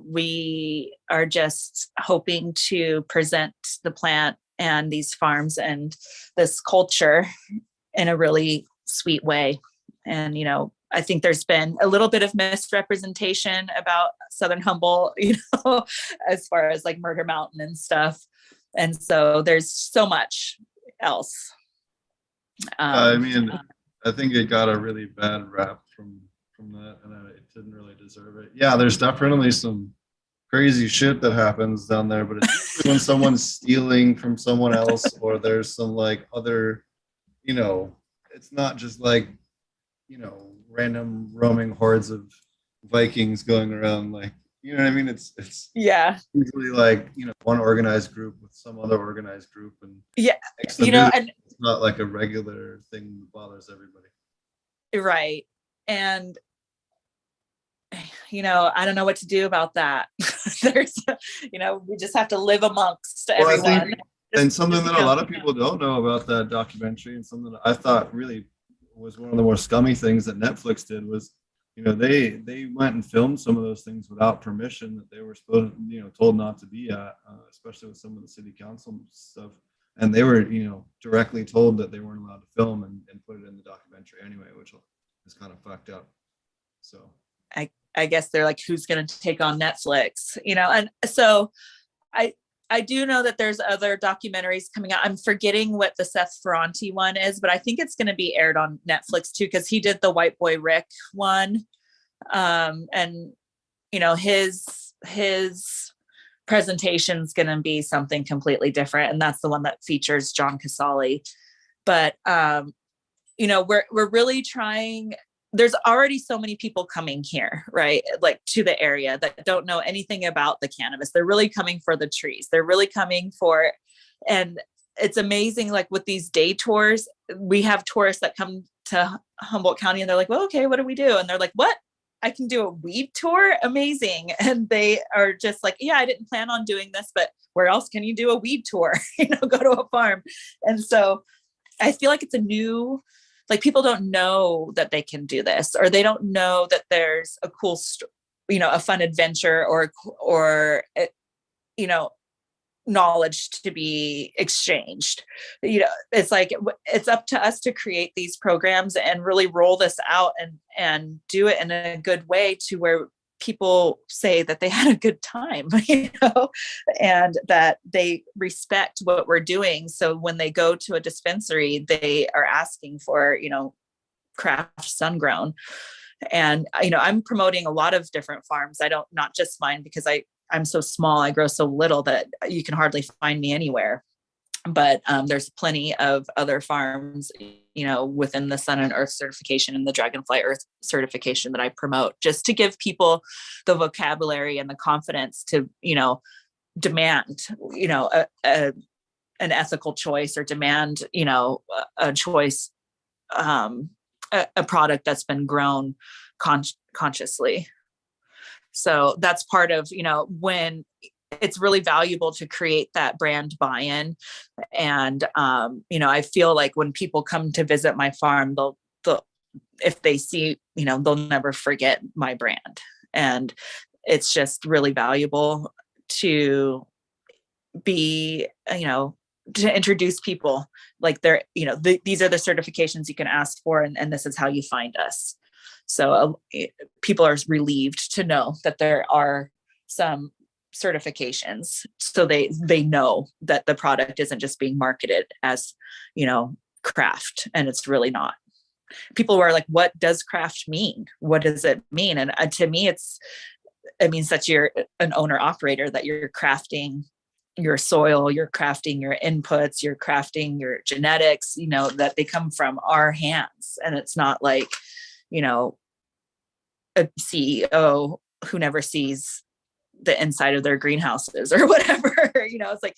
we are just hoping to present the plant and these farms and this culture in a really sweet way. And, I think there's been a little bit of misrepresentation about Southern Humboldt, as far as Murder Mountain and stuff. And so there's so much else. I think it got a really bad rap from that, and it didn't really deserve it. Yeah, there's definitely some crazy shit that happens down there, but it's usually when someone's stealing from someone else, or there's some other, it's not just random roaming hordes of Vikings going around, you know what I mean? It's usually one organized group with some other organized group, and and it's not a regular thing that bothers everybody. Right. And I don't know what to do about that. There's, we just have to live amongst everyone. And something that a lot of people don't know about that documentary, and something that I thought really was one of the more scummy things that Netflix did was, they went and filmed some of those things without permission that they were supposed, told not to be at, especially with some of the city council stuff. And they were, directly told that they weren't allowed to film and put it in the documentary anyway, which is kind of fucked up. So I guess they're who's going to take on Netflix, and so I do know that there's other documentaries coming out. I'm forgetting what the Seth Ferranti one is, but I think it's going to be aired on Netflix too, because he did the White Boy Rick one. And his presentation is going to be something completely different. And that's the one that features John Casale. But we're really trying. There's already so many people coming here, right? Like to the area that don't know anything about the cannabis. They're really coming for the trees. They're really coming for, and it's amazing. Like with these day tours, we have tourists that come to Humboldt County and they're like, well, okay, what do we do? And they're like, what? I can do a weed tour? Amazing. And they are just like, yeah, I didn't plan on doing this, but where else can you do a weed tour? Go to a farm. And so I feel like it's a new, like people don't know that they can do this, or they don't know that there's a cool, a fun adventure or knowledge to be exchanged. It's like, it's up to us to create these programs and really roll this out and do it in a good way to where people say that they had a good time, and that they respect what we're doing. So when they go to a dispensary, they are asking for, craft sun grown. And, I'm promoting a lot of different farms. Not just mine, because I'm so small, I grow so little that you can hardly find me anywhere. But there's plenty of other farms, within the Sun and Earth certification and the Dragonfly Earth certification that I promote, just to give people the vocabulary and the confidence to, demand, an ethical choice, or demand, a choice, a product that's been grown consciously. So that's part of, when it's really valuable to create that brand buy-in. And, I feel like when people come to visit my farm, they'll, if they see, they'll never forget my brand. And it's just really valuable to be, to introduce people like they're, these are the certifications you can ask for, and this is how you find us. So people are relieved to know that there are some certifications, so they know that the product isn't just being marketed as, craft, and it's really not. People were like, what does craft mean? What does it mean? And to me, it means that you're an owner operator, that you're crafting your soil, you're crafting your inputs, you're crafting your genetics, that they come from our hands. And it's not like, a CEO who never sees the inside of their greenhouses or whatever. It's like,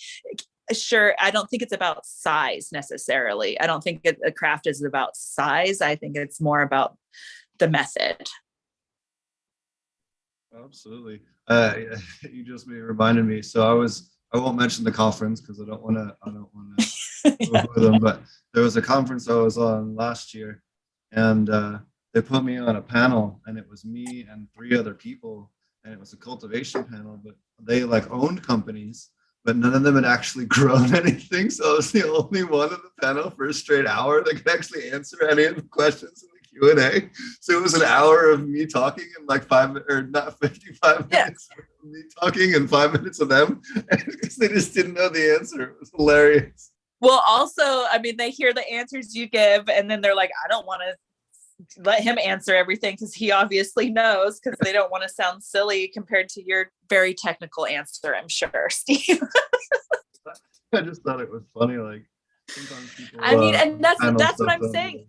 sure, I don't think it's about size necessarily. I don't think a craft is about size. I think it's more about the method. Absolutely. You just reminded me. So I won't mention the conference because I don't want to Yeah. with them, but there was a conference I was on last year, and they put me on a panel, and it was me and 3 other people, and it was a cultivation panel, but they owned companies, but none of them had actually grown anything. So I was the only one on the panel for a straight hour that could actually answer any of the questions in the Q&A. So it was an hour of me talking and 55 minutes of me talking and 5 minutes of them, because they just didn't know the answer. It was hilarious. Well, also, they hear the answers you give, and then they're like, I don't want to let him answer everything because he obviously knows, because they don't want to sound silly compared to your very technical answer, I'm sure, Steve. I just thought it was funny. Sometimes people, and that's what I'm saying.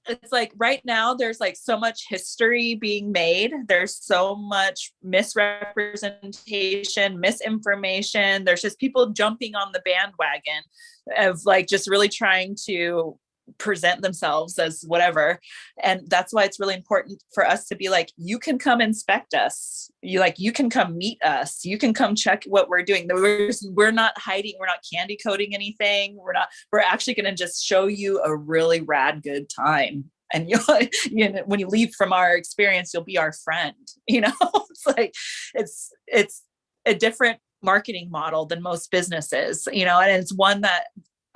It's like right now there's so much history being made. There's so much misrepresentation, misinformation. There's just people jumping on the bandwagon of just really trying to present themselves as whatever. And that's why it's really important for us to be like, you can come inspect us. You can come meet us. You can come check what we're doing. We're not hiding. We're not candy coating anything. We're actually going to just show you a really rad good time. And when you leave from our experience, you'll be our friend. It's a different marketing model than most businesses, and it's one that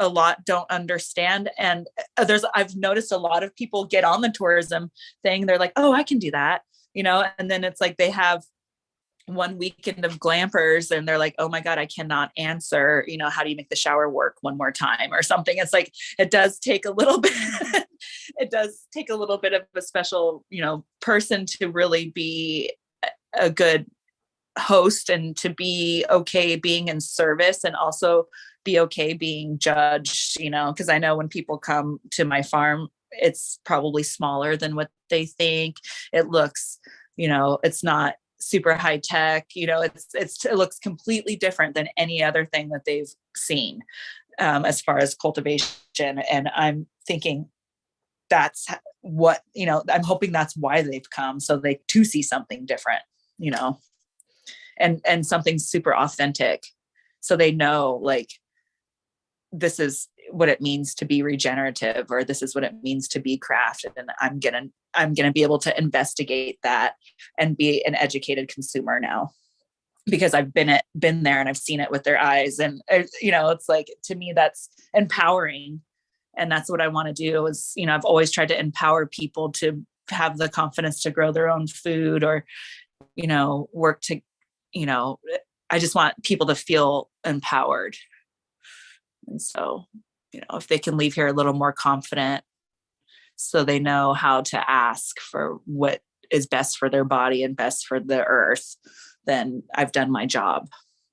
a lot don't understand. And I've noticed a lot of people get on the tourism thing. They're like, oh, I can do that, and then it's like they have one weekend of glampers and they're like, oh my God, I cannot answer, how do you make the shower work one more time or something. It's like, it does take a little bit, of a special, person to really be a good host and to be okay being in service, and also be okay being judged, because I know when people come to my farm, it's probably smaller than what they think. It looks, it's not super high tech, it looks completely different than any other thing that they've seen, as far as cultivation. And I'm thinking that's what, I'm hoping that's why they've come, so they to see something different, and something super authentic. So they know, like, this is what it means to be regenerative, or this is what it means to be crafted. And I'm going to be able to investigate that and be an educated consumer now, because I've been there and I've seen it with their eyes. And, it's like, to me, that's empowering. And that's what I want to do is, I've always tried to empower people to have the confidence to grow their own food, or, work to, I just want people to feel empowered. And so, if they can leave here a little more confident, so they know how to ask for what is best for their body and best for the earth, then I've done my job.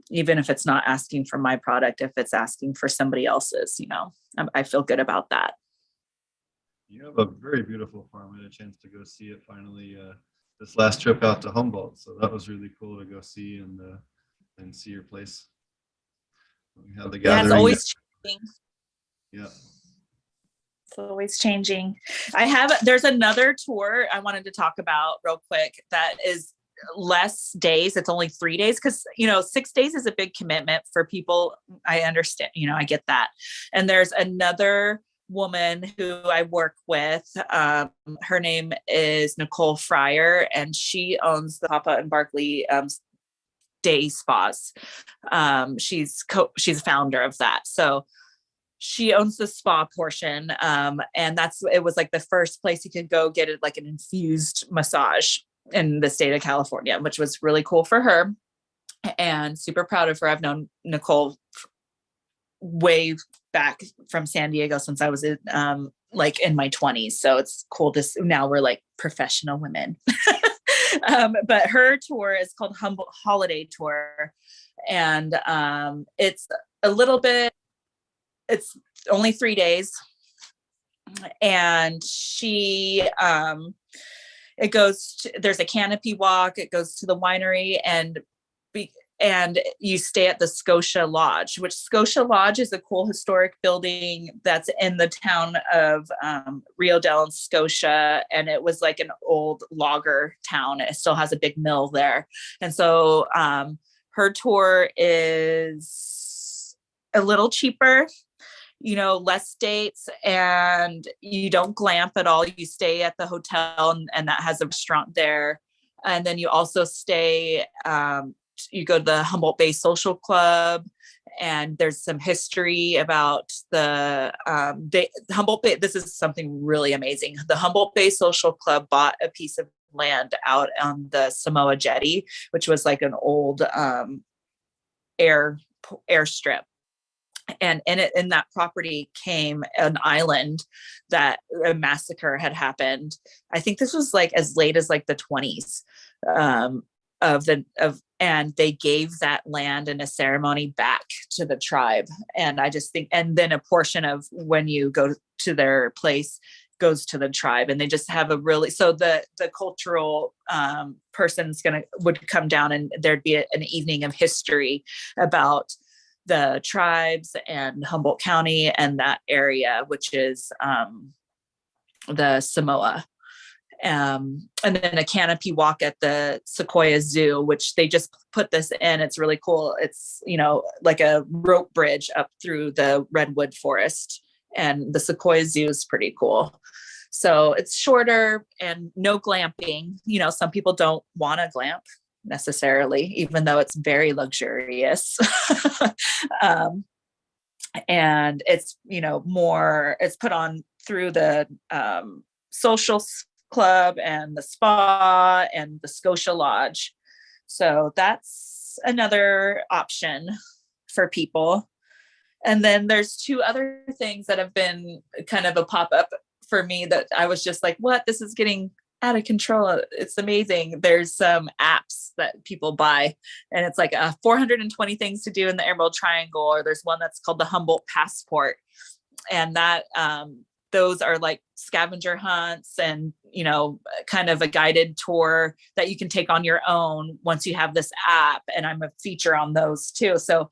Even if it's not asking for my product, if it's asking for somebody else's, I feel good about that. You have a very beautiful farm. I had a chance to go see it finally this last trip out to Humboldt. So that was really cool to go see and see your place. We had the gathering. Yeah, it's always changing. Yeah. It's always changing. There's another tour I wanted to talk about real quick that is less days. It's only 3 days, because 6 days is a big commitment for people. I understand, I get that. And there's another woman who I work with. Her name is Nicole Fryer, and she owns the Papa and Barkley day spas. She's a founder of that. So she owns the spa portion. And it was like the first place you could go get it, like an infused massage in the state of California, which was really cool for her, and super proud of her. I've known Nicole way back from San Diego since I was in my 20s. So it's cool to now we're like professional women. But her tour is called Humboldt Holiday Tour. And it's only 3 days. And there's a canopy walk. It goes to the winery, and you stay at the Scotia Lodge, which Scotia Lodge is a cool historic building that's in the town of Rio Dell, Scotia. And it was like an old logger town. It still has a big mill there. And so her tour is a little cheaper, less dates, and you don't glamp at all. You stay at the hotel, and that has a restaurant there. And then you also stay, you go to the Humboldt Bay Social Club, and there's some history about the Humboldt Bay. This is something really amazing. The Humboldt Bay Social Club bought a piece of land out on the Samoa Jetty, which was like an old airstrip. And in that property came an island that a massacre had happened. I think this was like as late as like the 20s and they gave that land in a ceremony back to the tribe. And I just think, and then a portion of when you go to their place goes to the tribe, and they just have so the cultural person's would come down, and there'd be an evening of history about the tribes and Humboldt County and that area, which is the Samoa. And then a canopy walk at the Sequoia Zoo, which they just put this in. It's really cool. It's, like a rope bridge up through the redwood forest, and the Sequoia Zoo is pretty cool. So it's shorter and no glamping. Some people don't want to glamp necessarily, even though it's very luxurious. And it's, it's put on through the social club and the spa and the Scotia Lodge. So that's another option for people. And then there's 2 other things that have been kind of a pop-up for me that I was just like, what? This is getting out of control. It's amazing. There's some apps that people buy, and it's like 420 things to do in the Emerald Triangle, or there's one that's called the Humboldt Passport. And that those are like scavenger hunts and, kind of a guided tour that you can take on your own once you have this app. And I'm a feature on those too. So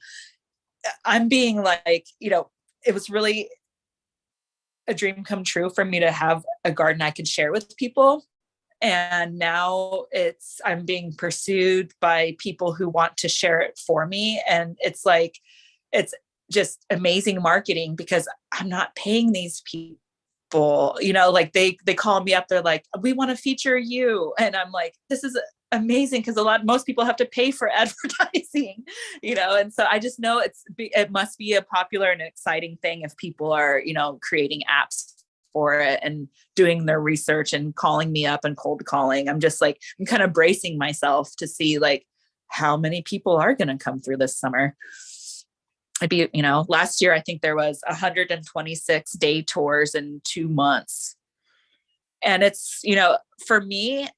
I'm being like, it was really a dream come true for me to have a garden I could share with people. And now I'm being pursued by people who want to share it for me. And it's just amazing marketing, because I'm not paying these people, like they call me up. They're like, we want to feature you. And I'm like, this is amazing, because most people have to pay for advertising, and so I just know it must be a popular and exciting thing if people are, creating apps for it and doing their research and calling me up and cold calling. I'm kind of bracing myself to see like how many people are going to come through this summer. Last year, I think there was 126 day tours in 2 months. And it's, for me,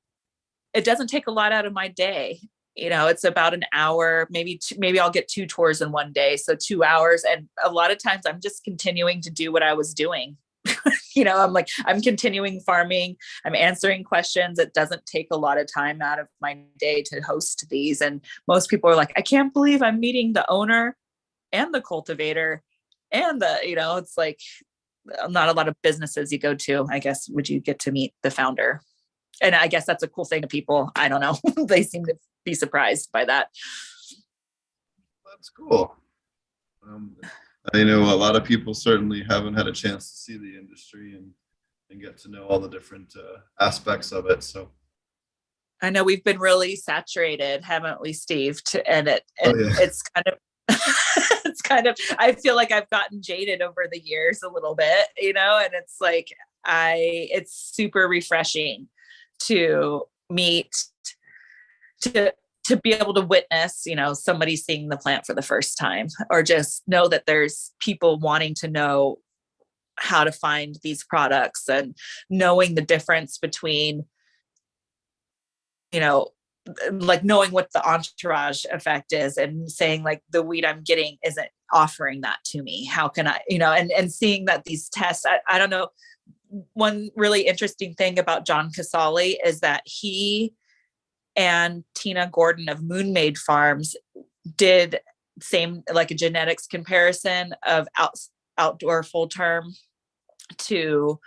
it doesn't take a lot out of my day. It's about an hour, maybe I'll get 2 tours in one day. So 2 hours. And a lot of times I'm just continuing to do what I was doing. I'm continuing farming. I'm answering questions. It doesn't take a lot of time out of my day to host these. And most people are like, I can't believe I'm meeting the owner and the cultivator and it's like not a lot of businesses you go to, I guess, would you get to meet the founder? And I guess that's a cool thing to people. I don't know. They seem to be surprised by that. That's cool. I know a lot of people certainly haven't had a chance to see the industry and get to know all the different aspects of it. So I know we've been really saturated, haven't we, Steve? It's kind of, I feel like I've gotten jaded over the years a little bit, and it's like, it's super refreshing to meet, to be able to witness, somebody seeing the plant for the first time, or just know that there's people wanting to know how to find these products, and knowing the difference between, like knowing what the entourage effect is, and saying like the weed I'm getting isn't offering that to me. How can I, and seeing that these tests, I don't know. One really interesting thing about John Casale is that he and Tina Gordon of Moonmaid Farms did like a genetics comparison of outdoor full term to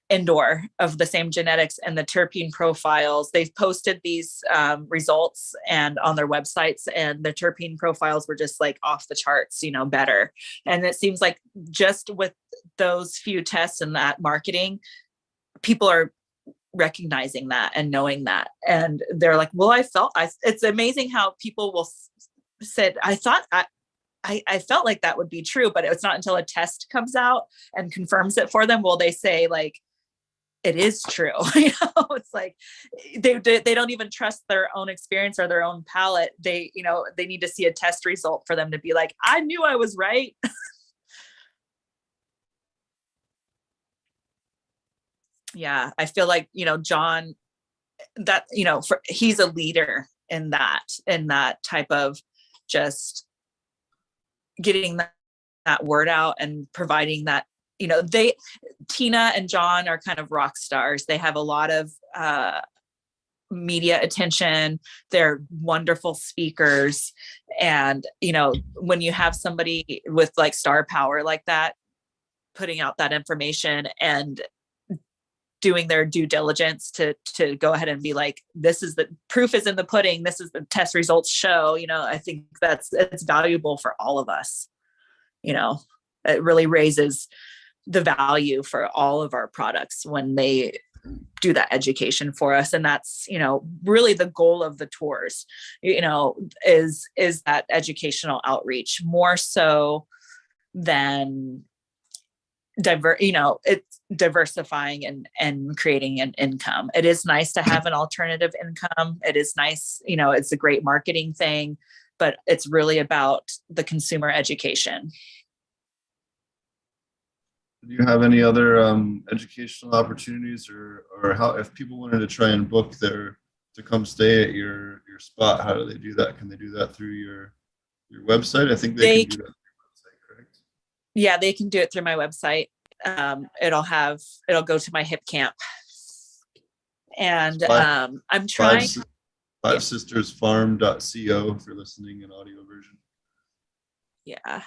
indoor of the same genetics and the terpene profiles. They've posted these results and on their websites, and the terpene profiles were just like off the charts, better. And it seems like just with those few tests and that marketing, people are recognizing that and knowing that. And they're like, well, it's amazing how people will said, I felt like that would be true, but it's not until a test comes out and confirms it for them will they say like, it is true. It's like they don't even trust their own experience or their own palate. They need to see a test result for them to be like, I knew I was right. Yeah, I feel like, John, that, he's a leader in that type of just getting that word out and providing that, Tina and John are kind of rock stars. They have a lot of media attention. They're wonderful speakers. And, when you have somebody with like star power like that, putting out that information and doing their due diligence to go ahead and be like, this is the proof is in the pudding. This is the test results show, I think it's valuable for all of us. It really raises the value for all of our products when they do that education for us. And that's, really the goal of the tours, is that educational outreach more so than it's diversifying and creating an income. It is nice to have an alternative income. It is nice, it's a great marketing thing, but it's really about the consumer education. do you have any other educational opportunities, or how, if people wanted to try and book to come stay at your spot, how do they do that? Can they do that through your website? I think they can do that through your website, correct? Yeah, they can do it through my website. It'll go to my hip camp. And I'm trying FiveSistersFarm.co if you're listening in audio version. Yeah.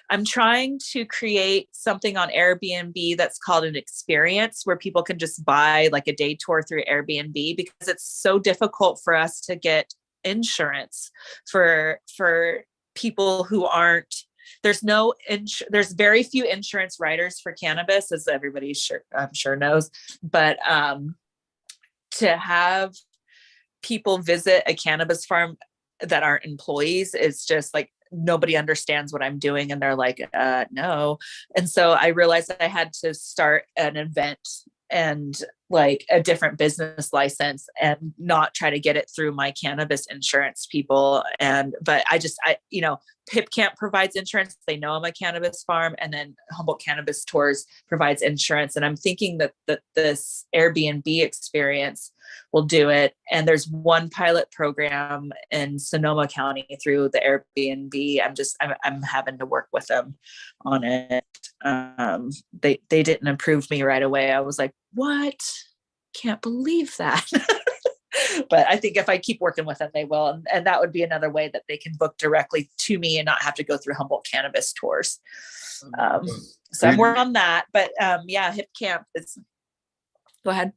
I'm trying to create something on Airbnb that's called an experience, where people can just buy like a day tour through Airbnb, because it's so difficult for us to get insurance for people who aren't, there's very few insurance writers for cannabis, as everybody I'm sure knows, but to have people visit a cannabis farm that aren't employees is just like, nobody understands what I'm doing. And they're like, no. And so I realized that I had to start an event and like a different business license, and not try to get it through my cannabis insurance people. But Hip Camp provides insurance. They know I'm a cannabis farm. And then Humboldt Cannabis Tours provides insurance. And I'm thinking that this Airbnb experience will do it. And there's one pilot program in Sonoma County through the Airbnb. I'm having to work with them on it. They didn't approve me right away. I was like, what? Can't believe that. But I think if I keep working with them, they will. And that would be another way that they can book directly to me and not have to go through Humboldt Cannabis Tours. So I'm working on that. But Hip Camp is, go ahead.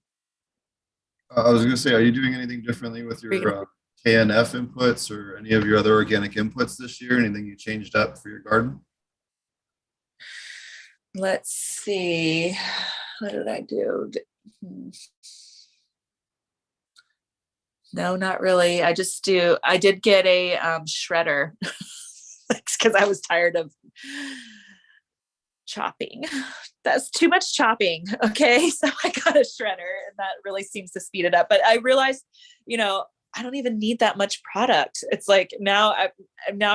I was going to say, are you doing anything differently with your KNF inputs or any of your other organic inputs this year? Anything you changed up for your garden? Let's see. What did I do? No, not really. I did get a shredder because I was tired of chopping. That's too much chopping. Okay. So I got a shredder, and that really seems to speed it up. But I realized, I don't even need that much product. It's like now I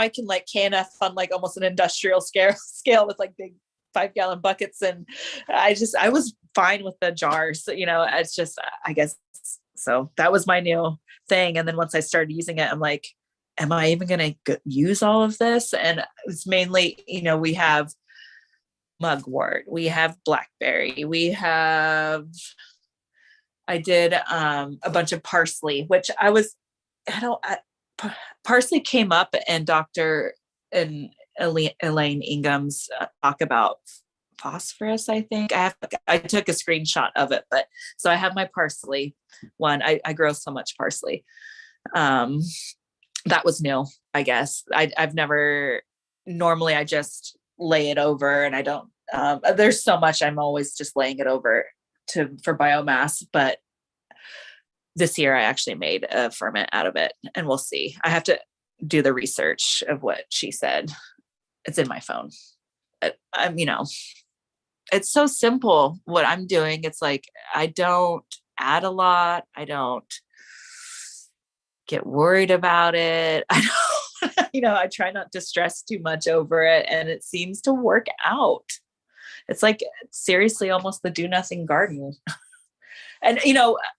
can like KNF on like almost an industrial scale with like big 5-gallon buckets. And I was fine with the jars. It's just, I guess, so that was my new thing. And then once I started using it, I'm like, am I even going to use all of this? And it's mainly, we have mugwort, we have blackberry, I did a bunch of parsley, which parsley came up in Dr. and Elaine Ingham's talk about phosphorus. I think I took a screenshot of it, but so I have my parsley one. I grow so much parsley. That was new, I guess. I've never, normally I just lay it over, and I don't, there's so much I'm always just laying it over for biomass, but this year I actually made a ferment out of it, and we'll see. I have to do the research of what she said. It's in my phone. It's so simple what I'm doing. It's like, I don't add a lot. I don't get worried about it. I don't, I try not to stress too much over it, and it seems to work out. It's like, seriously, almost the do nothing garden. And,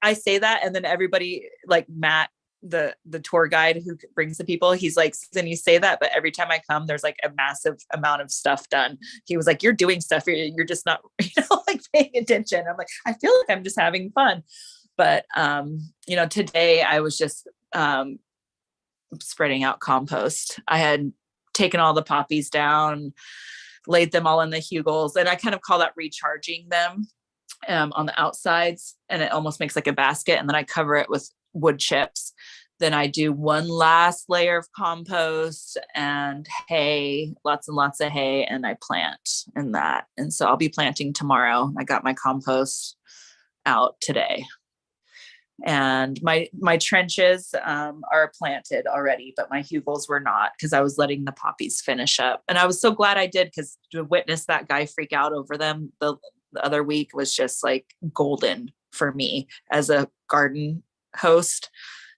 I say that, and then everybody, like Matt, the tour guide who brings the people, he's like, Susan, you say that, but every time I come, there's like a massive amount of stuff done. He was like, you're doing stuff, you're just not, like paying attention. I'm like, I feel like I'm just having fun. But, today I was just spreading out compost. I had taken all the poppies down, laid them all in the hugels, and I kind of call that recharging them on the outsides, and it almost makes like a basket, and then I cover it with wood chips. Then I do one last layer of compost and hay, lots and lots of hay, and I plant in that. And so I'll be planting tomorrow. I got my compost out today, and my trenches are planted already, but my hugels were not, because I was letting the poppies finish up. And I was so glad I did, because to witness that guy freak out over them the other week was just like golden for me as a garden host.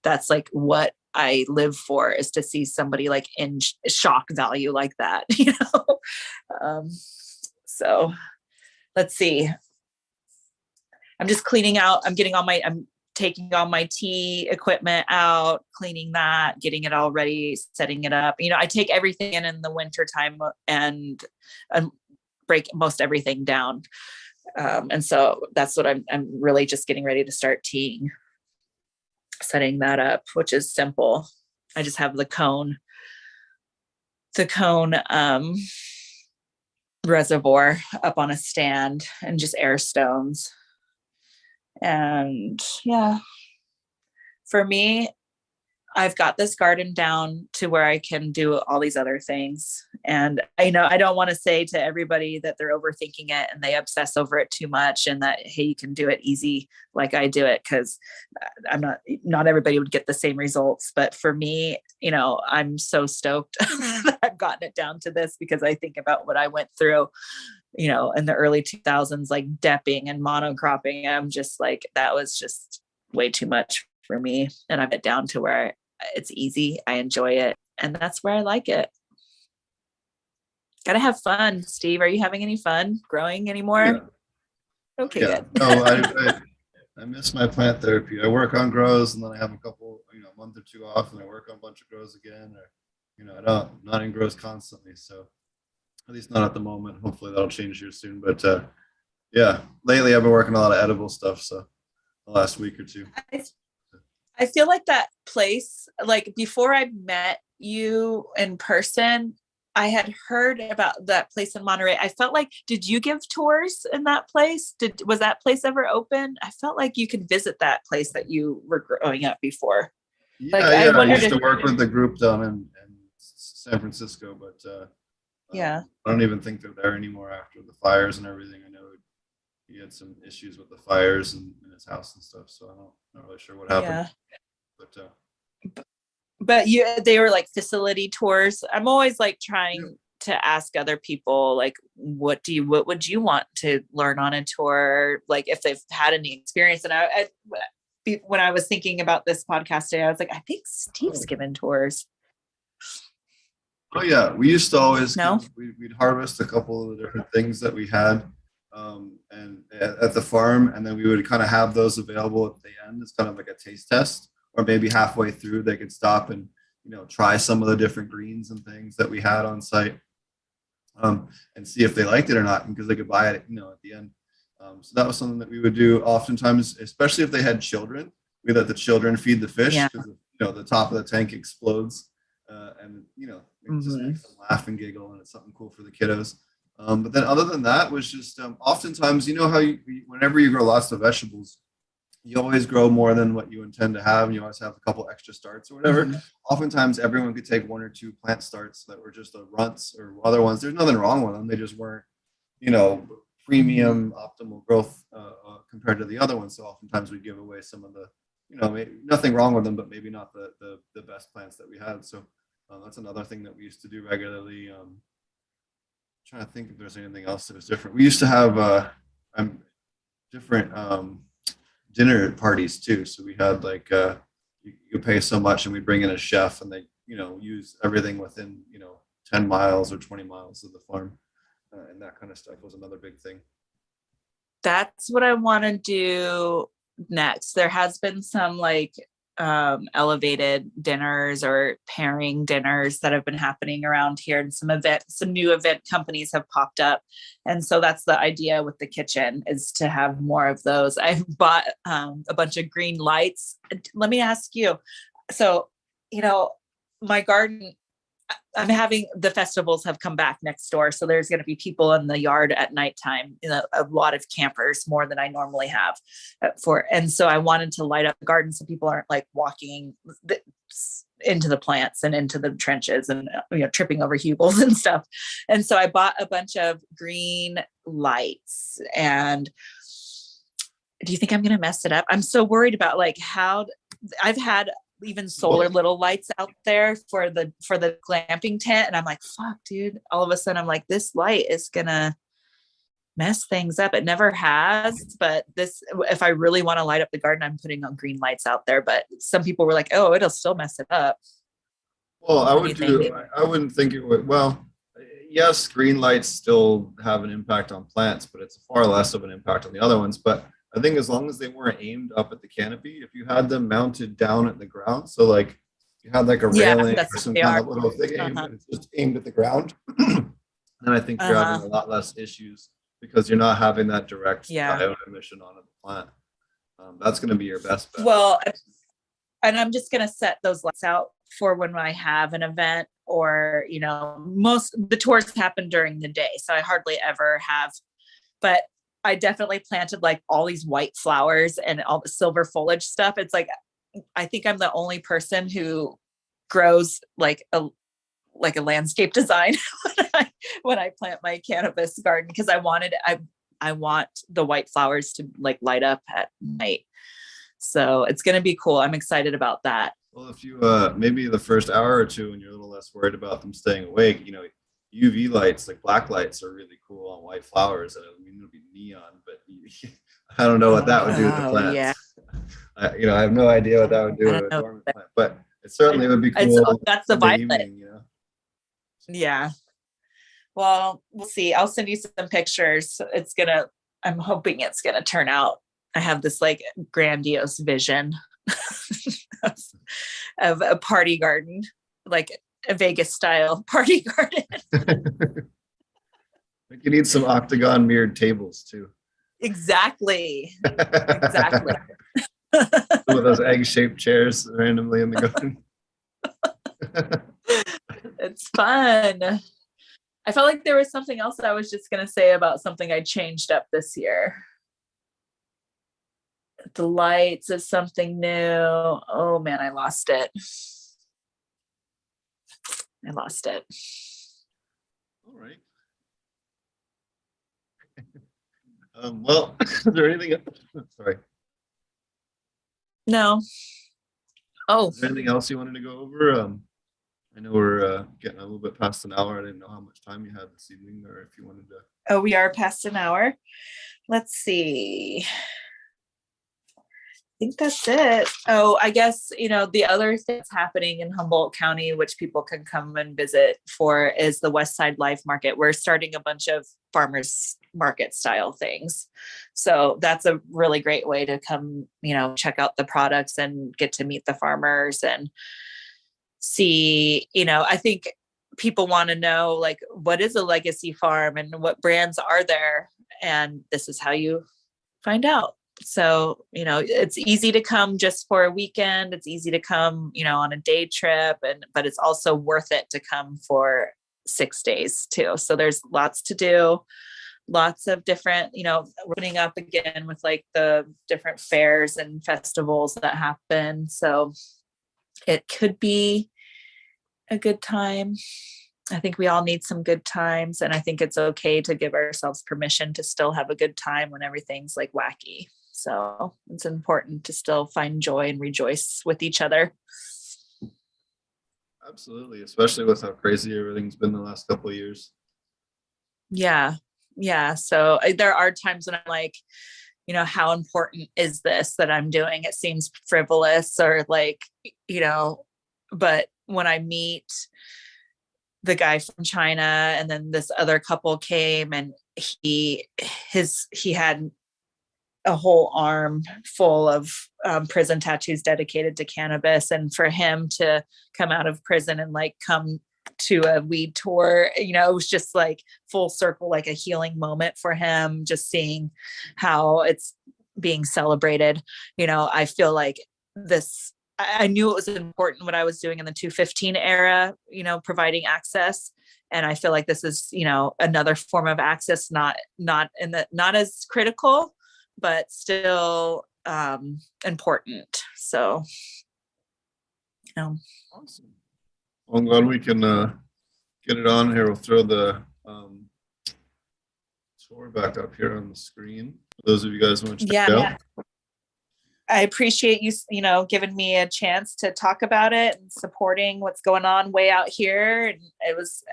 That's like what I live for, is to see somebody like in shock value like that, So let's see. I'm just cleaning out. I'm taking all my tea equipment out, cleaning that, getting it all ready, setting it up. I take everything in the winter time and break most everything down. And so that's what I'm really just getting ready to start teeing, setting that up, which is simple. I just have the cone reservoir up on a stand and just air stones. And yeah, for me, I've got this garden down to where I can do all these other things. And I don't want to say to everybody that they're overthinking it and they obsess over it too much and that, hey, you can do it easy like I do it. Cause not everybody would get the same results. But for me, I'm so stoked that I've gotten it down to this because I think about what I went through, in the early 2000s, like depping and monocropping. I'm just like, that was just way too much for me. And I've it down to where it's easy. I enjoy it. And that's where I like it. Gotta have fun. Steve, are you having any fun growing anymore? Yeah. Okay, Yeah. good. No, I miss my plant therapy. I work on grows and then I have a couple, a month or two off and I work on a bunch of grows again, or, I'm not in grows constantly. So at least not at the moment. Hopefully that'll change here soon. But yeah, lately I've been working a lot of edible stuff. So the last week or two. I feel like that place, like before I met you in person, I had heard about that place in Monterey. I felt like, did you give tours in that place? Was that place ever open? I felt like you could visit that place that you were growing up before. Yeah, like, I used to work with the group down in San Francisco, but yeah, I don't even think they're there anymore after the fires and everything. I know he had some issues with the fires in his house and stuff, so I'm not really sure what happened. Yeah. But they were like facility tours. I'm always like trying to ask other people, like, what would you want to learn on a tour? Like if they've had any experience. And when I was thinking about this podcast today, I was like, I think Steve's given tours. Oh yeah, we used to always No? we'd harvest a couple of the different things that we had, and at the farm, and then we would kind of have those available at the end. It's kind of like a taste test, or maybe halfway through they could stop and try some of the different greens and things that we had on site, and see if they liked it or not, because they could buy it, at the end. So that was something that we would do oftentimes, especially if they had children. We let the children feed the fish because the top of the tank explodes. And it just makes them laugh and giggle, and it's something cool for the kiddos. But then other than that was just oftentimes, how whenever you grow lots of vegetables, you always grow more than what you intend to have, and you always have a couple extra starts or whatever. Oftentimes everyone could take one or two plant starts that were just runts or other ones. There's nothing wrong with them. They just weren't, premium optimal growth compared to the other ones. So oftentimes we give away some of the, nothing wrong with them, but maybe not the best plants that we had. So that's another thing that we used to do regularly. Trying to think if there's anything else that was different. We used to have different dinner parties too. So we had like you pay so much, and we bring in a chef, and they use everything within 10 miles or 20 miles of the farm, and that kind of stuff was another big thing. That's what I want to do next. There has been some like elevated dinners or pairing dinners that have been happening around here, and some new event companies have popped up. And so that's the idea with the kitchen, is to have more of those. I've bought a bunch of green lights. Let me ask you, so my garden, I'm having, the festivals have come back next door. So there's going to be people in the yard at nighttime, a lot of campers, more than I normally have and so I wanted to light up the garden so people aren't like walking into the plants and into the trenches and, tripping over hugels and stuff. And so I bought a bunch of green lights. And do you think I'm going to mess it up? I'm so worried about like how I've had even solar little lights out there for the glamping tent. And I'm like, fuck, dude. All of a sudden I'm like, this light is gonna mess things up. It never has, but if I really want to light up the garden, I'm putting on green lights out there. But some people were like, oh, it'll still mess it up. Well, I wouldn't think it would. Well, yes, green lights still have an impact on plants, but it's far less of an impact on the other ones. But I think as long as they weren't aimed up at the canopy, if you had them mounted down at the ground, so like you had like a railing or some kind of little thing aimed, and it's just aimed at the ground, then I think you're having a lot less issues because you're not having that direct diode emission onto the plant. That's going to be your best bet. Well, and I'm just going to set those lights out for when I have an event, or, you know, most the tours happen during the day, so I hardly ever have, but I definitely planted like all these white flowers and all the silver foliage stuff. It's like, I think I'm the only person who grows like a landscape design when I plant my cannabis garden, because I want the white flowers to like light up at night. So it's going to be cool. I'm excited about that. Well, if you maybe the first hour or two when you're a little less worried about them staying awake, you know, UV lights, like black lights, are really cool on white flowers. I mean, it'll be neon, but I don't know what that would do with the plants. Yeah. I have no idea what that would do with a dormant plant, but it certainly would be cool. That's the violet. Evening, you know? Yeah. Well, we'll see. I'll send you some pictures. I'm hoping it's gonna turn out. I have this like grandiose vision of a party garden, like a Vegas style party garden. You need some octagon mirrored tables too. Exactly. Some of those egg-shaped chairs randomly in the garden. It's fun. I felt like there was something else that I was just going to say about something I changed up this year. The lights is something new. Oh man, I lost it. All right. Well, is there anything else? Sorry. No. Oh. Is there anything else you wanted to go over? I know we're getting a little bit past an hour. I didn't know how much time you had this evening, or if you wanted to. Oh, we are past an hour. Let's see. I think that's it. Oh, I guess, the other thing that's happening in Humboldt County, which people can come and visit for, is the West Side Life Market. We're starting a bunch of farmers market style things. So that's a really great way to come, check out the products and get to meet the farmers and see, I think people want to know, like, what is a legacy farm and what brands are there? And this is how you find out. So, it's easy to come just for a weekend. It's easy to come, on a day trip, but it's also worth it to come for 6 days too. So there's lots to do, lots of different, we're opening up again with like the different fairs and festivals that happen. So it could be a good time. I think we all need some good times, and I think it's okay to give ourselves permission to still have a good time when everything's like wacky. So it's important to still find joy and rejoice with each other. Absolutely, especially with how crazy everything's been the last couple of years. Yeah. So there are times when I'm like, how important is this that I'm doing? It seems frivolous or like, but when I meet the guy from China, and then this other couple came, and he had a whole arm full of prison tattoos dedicated to cannabis. And for him to come out of prison and like come to a weed tour, it was just like full circle, like a healing moment for him, just seeing how it's being celebrated. I feel like this, I knew it was important what I was doing in the 215 era, providing access. And I feel like this is, another form of access, not as critical, but still important. So, Awesome. Well, I'm glad we can get it on here. We'll throw the tour back up here on the screen for those of you guys who want to check it out. Yeah. I appreciate you, giving me a chance to talk about it and supporting what's going on way out here. And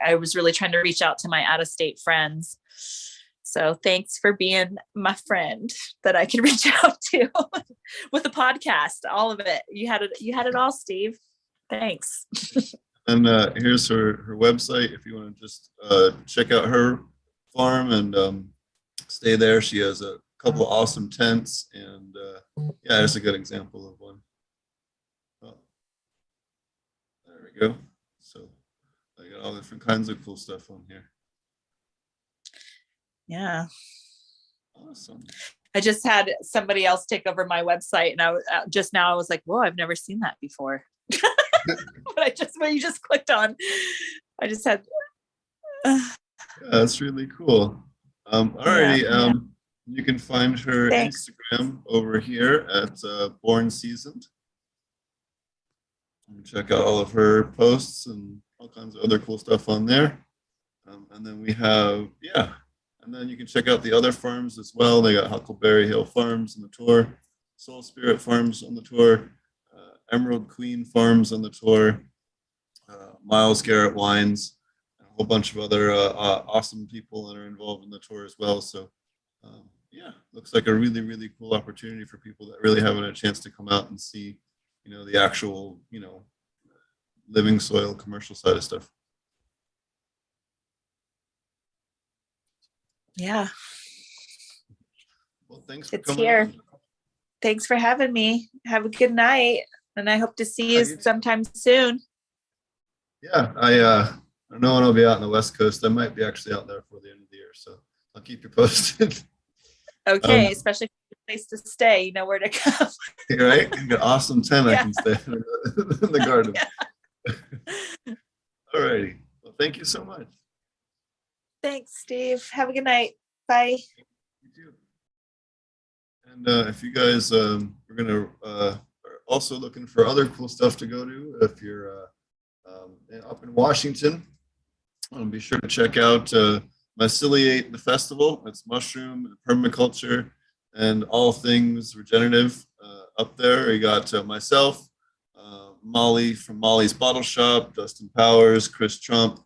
I was really trying to reach out to my out-of-state friends. So thanks for being my friend that I can reach out to with the podcast, all of it. You had it all, Steve. Thanks. And here's her website if you want to just check out her farm and stay there. She has a couple of awesome tents, and yeah, it's a good example of one. Oh, there we go. So I got all different kinds of cool stuff on here. Yeah. Awesome. I just had somebody else take over my website, and I was like, whoa, I've never seen that before. But when you just clicked on, I just had. Yeah, that's really cool. Alrighty. Yeah. You can find her Thanks. Instagram over here at Born Seasoned. You can check out all of her posts and all kinds of other cool stuff on there. And then we have, yeah, and then you can check out the other farms as well. They got Huckleberry Hill Farms on the tour, Soul Spirit Farms on the tour, Emerald Queen Farms on the tour, Miles Garrett Wines, and a whole bunch of other awesome people that are involved in the tour as well. So yeah, looks like a really, really cool opportunity for people that really haven't had a chance to come out and see, you know, the actual, you know, living soil commercial side of stuff. Yeah. Well, thanks for It's coming here. on. Thanks for having me. Have a good night. And I hope to see you sometime soon. Yeah, I don't know when I'll be out on the West Coast. I might be actually out there for the end of the year, so I'll keep you posted. Okay, especially if you have a place to stay, you know where to go. Right? You got awesome tent. Yeah. I can stay in the garden. Yeah. All righty. Well, thank you so much. Thanks, Steve. Have a good night. Bye. You too. And if you guys are also looking for other cool stuff to go to, if you're up in Washington, be sure to check out Myceliate, the festival. It's mushroom, permaculture, and all things regenerative up there. You got myself, Molly from Molly's Bottle Shop, Dustin Powers, Chris Trump,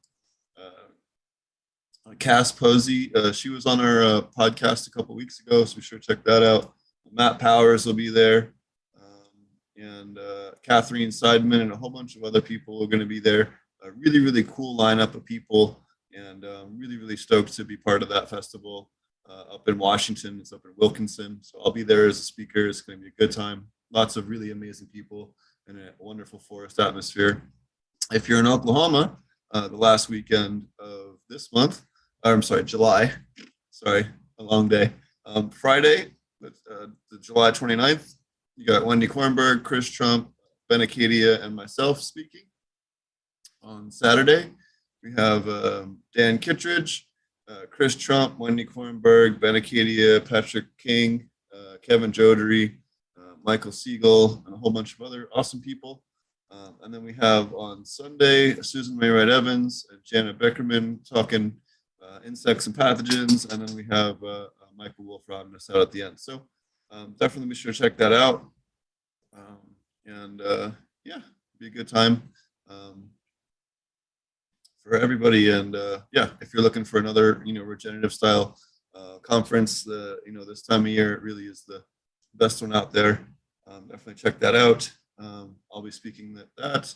Cass Posey. She was on our podcast a couple weeks ago, so be sure to check that out. Matt Powers will be there, and Catherine Seidman and a whole bunch of other people are going to be there. A really, really cool lineup of people, and really, really stoked to be part of that festival up in Washington. It's up in Wilkinson, so I'll be there as a speaker. It's going to be a good time. Lots of really amazing people and a wonderful forest atmosphere. If you're in Oklahoma, the last weekend of this month, July, a long day. Friday, the July 29th, you got Wendy Kornberg, Chris Trump, Ben Acadia, and myself speaking. On Saturday, we have Dan Kittredge, Chris Trump, Wendy Kornberg, Ben Acadia, Patrick King, Kevin Jodery, Michael Siegel, and a whole bunch of other awesome people. And then we have on Sunday, Susan Maywright Evans and Janet Beckerman talking insects and pathogens. And then we have Michael Wolf rounding us out at the end. So definitely be sure to check that out. Yeah, be a good time for everybody. And yeah, if you're looking for another, regenerative style conference, this time of year, it really is the best one out there. Definitely check that out. I'll be speaking at that.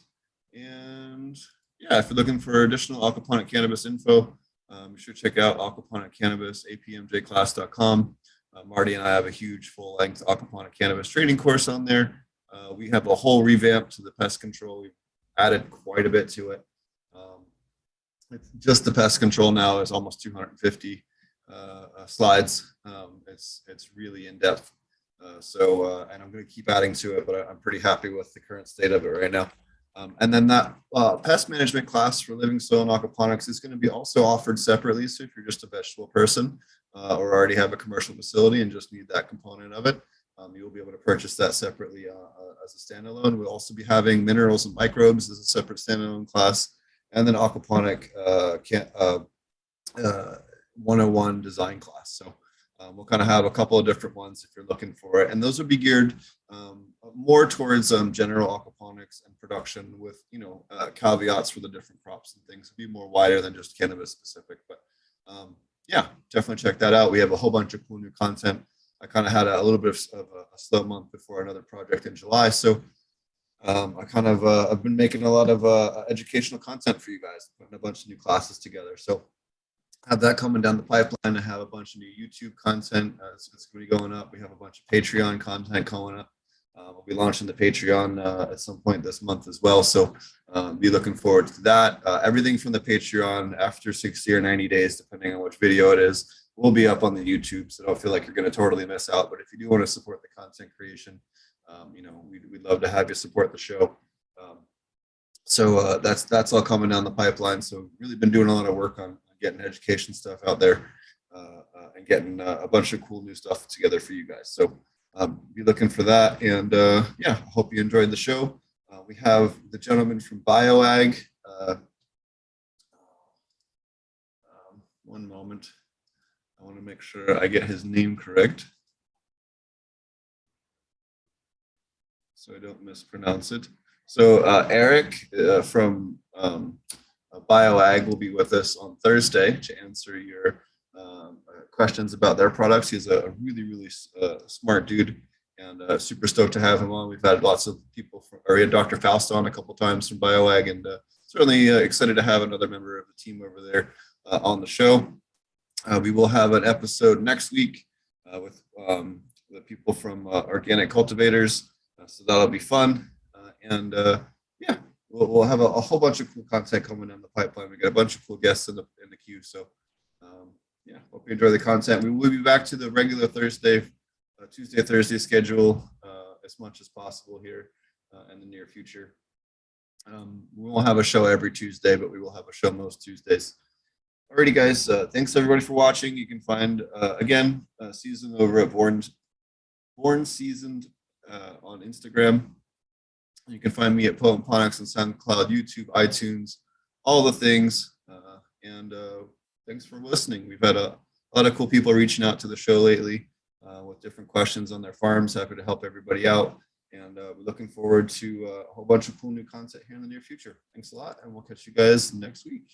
And yeah, if you're looking for additional aquaponic cannabis info, be sure to check out Aquaponic Cannabis, apmjclass.com. Marty and I have a huge full-length aquaponic cannabis training course on there. We have a whole revamp to the pest control. We've added quite a bit to it. It's just the pest control now is almost 250 slides. It's really in depth. And I'm going to keep adding to it, but I'm pretty happy with the current state of it right now. And then that pest management class for living soil and aquaponics is going to be also offered separately. So if you're just a vegetable person or already have a commercial facility and just need that component of it, you'll be able to purchase that separately as a standalone. We'll also be having minerals and microbes as a separate standalone class, and then aquaponic 101 design class. So we'll kind of have a couple of different ones if you're looking for it. And those would be geared more towards general aquaponics and production with, caveats for the different crops and things. It'd be more wider than just cannabis specific. But yeah, definitely check that out. We have a whole bunch of cool new content. I kind of had a little bit of a slow month before another project in July. So I've been making a lot of educational content for you guys, putting a bunch of new classes together. So have that coming down the pipeline. I have a bunch of new YouTube content. It's going to be going up. We have a bunch of Patreon content coming up. We'll be launching the Patreon at some point this month as well. So be looking forward to that. Everything from the Patreon after 60 or 90 days, depending on which video it is, will be up on the YouTube. So don't feel like you're going to totally miss out. But if you do want to support the content creation, we'd love to have you support the show. So that's all coming down the pipeline. So really been doing a lot of work on getting education stuff out there and getting a bunch of cool new stuff together for you guys. So be looking for that. And I hope you enjoyed the show. We have the gentleman from BioAg. One moment. I want to make sure I get his name correct, so I don't mispronounce it. So Eric from BioAg will be with us on Thursday to answer your questions about their products. He's a really, really smart dude, and super stoked to have him on. We've had lots of people we had Dr. Faust on a couple times from BioAg, and certainly excited to have another member of the team over there on the show. We will have an episode next week with the people from Organic Cultivators, so that'll be fun. We'll have a whole bunch of cool content coming down the pipeline. We got a bunch of cool guests in the queue. So hope you enjoy the content. We will be back to the regular Tuesday, Thursday schedule as much as possible here in the near future. We won't have a show every Tuesday, but we will have a show most Tuesdays. Alrighty, guys. Thanks everybody for watching. You can find Season over at Born Seasoned on Instagram. You can find me at Ponics on SoundCloud, YouTube, iTunes, all the things. Thanks for listening. We've had a lot of cool people reaching out to the show lately with different questions on their farms. Happy to help everybody out. And we're looking forward to a whole bunch of cool new content here in the near future. Thanks a lot, and we'll catch you guys next week.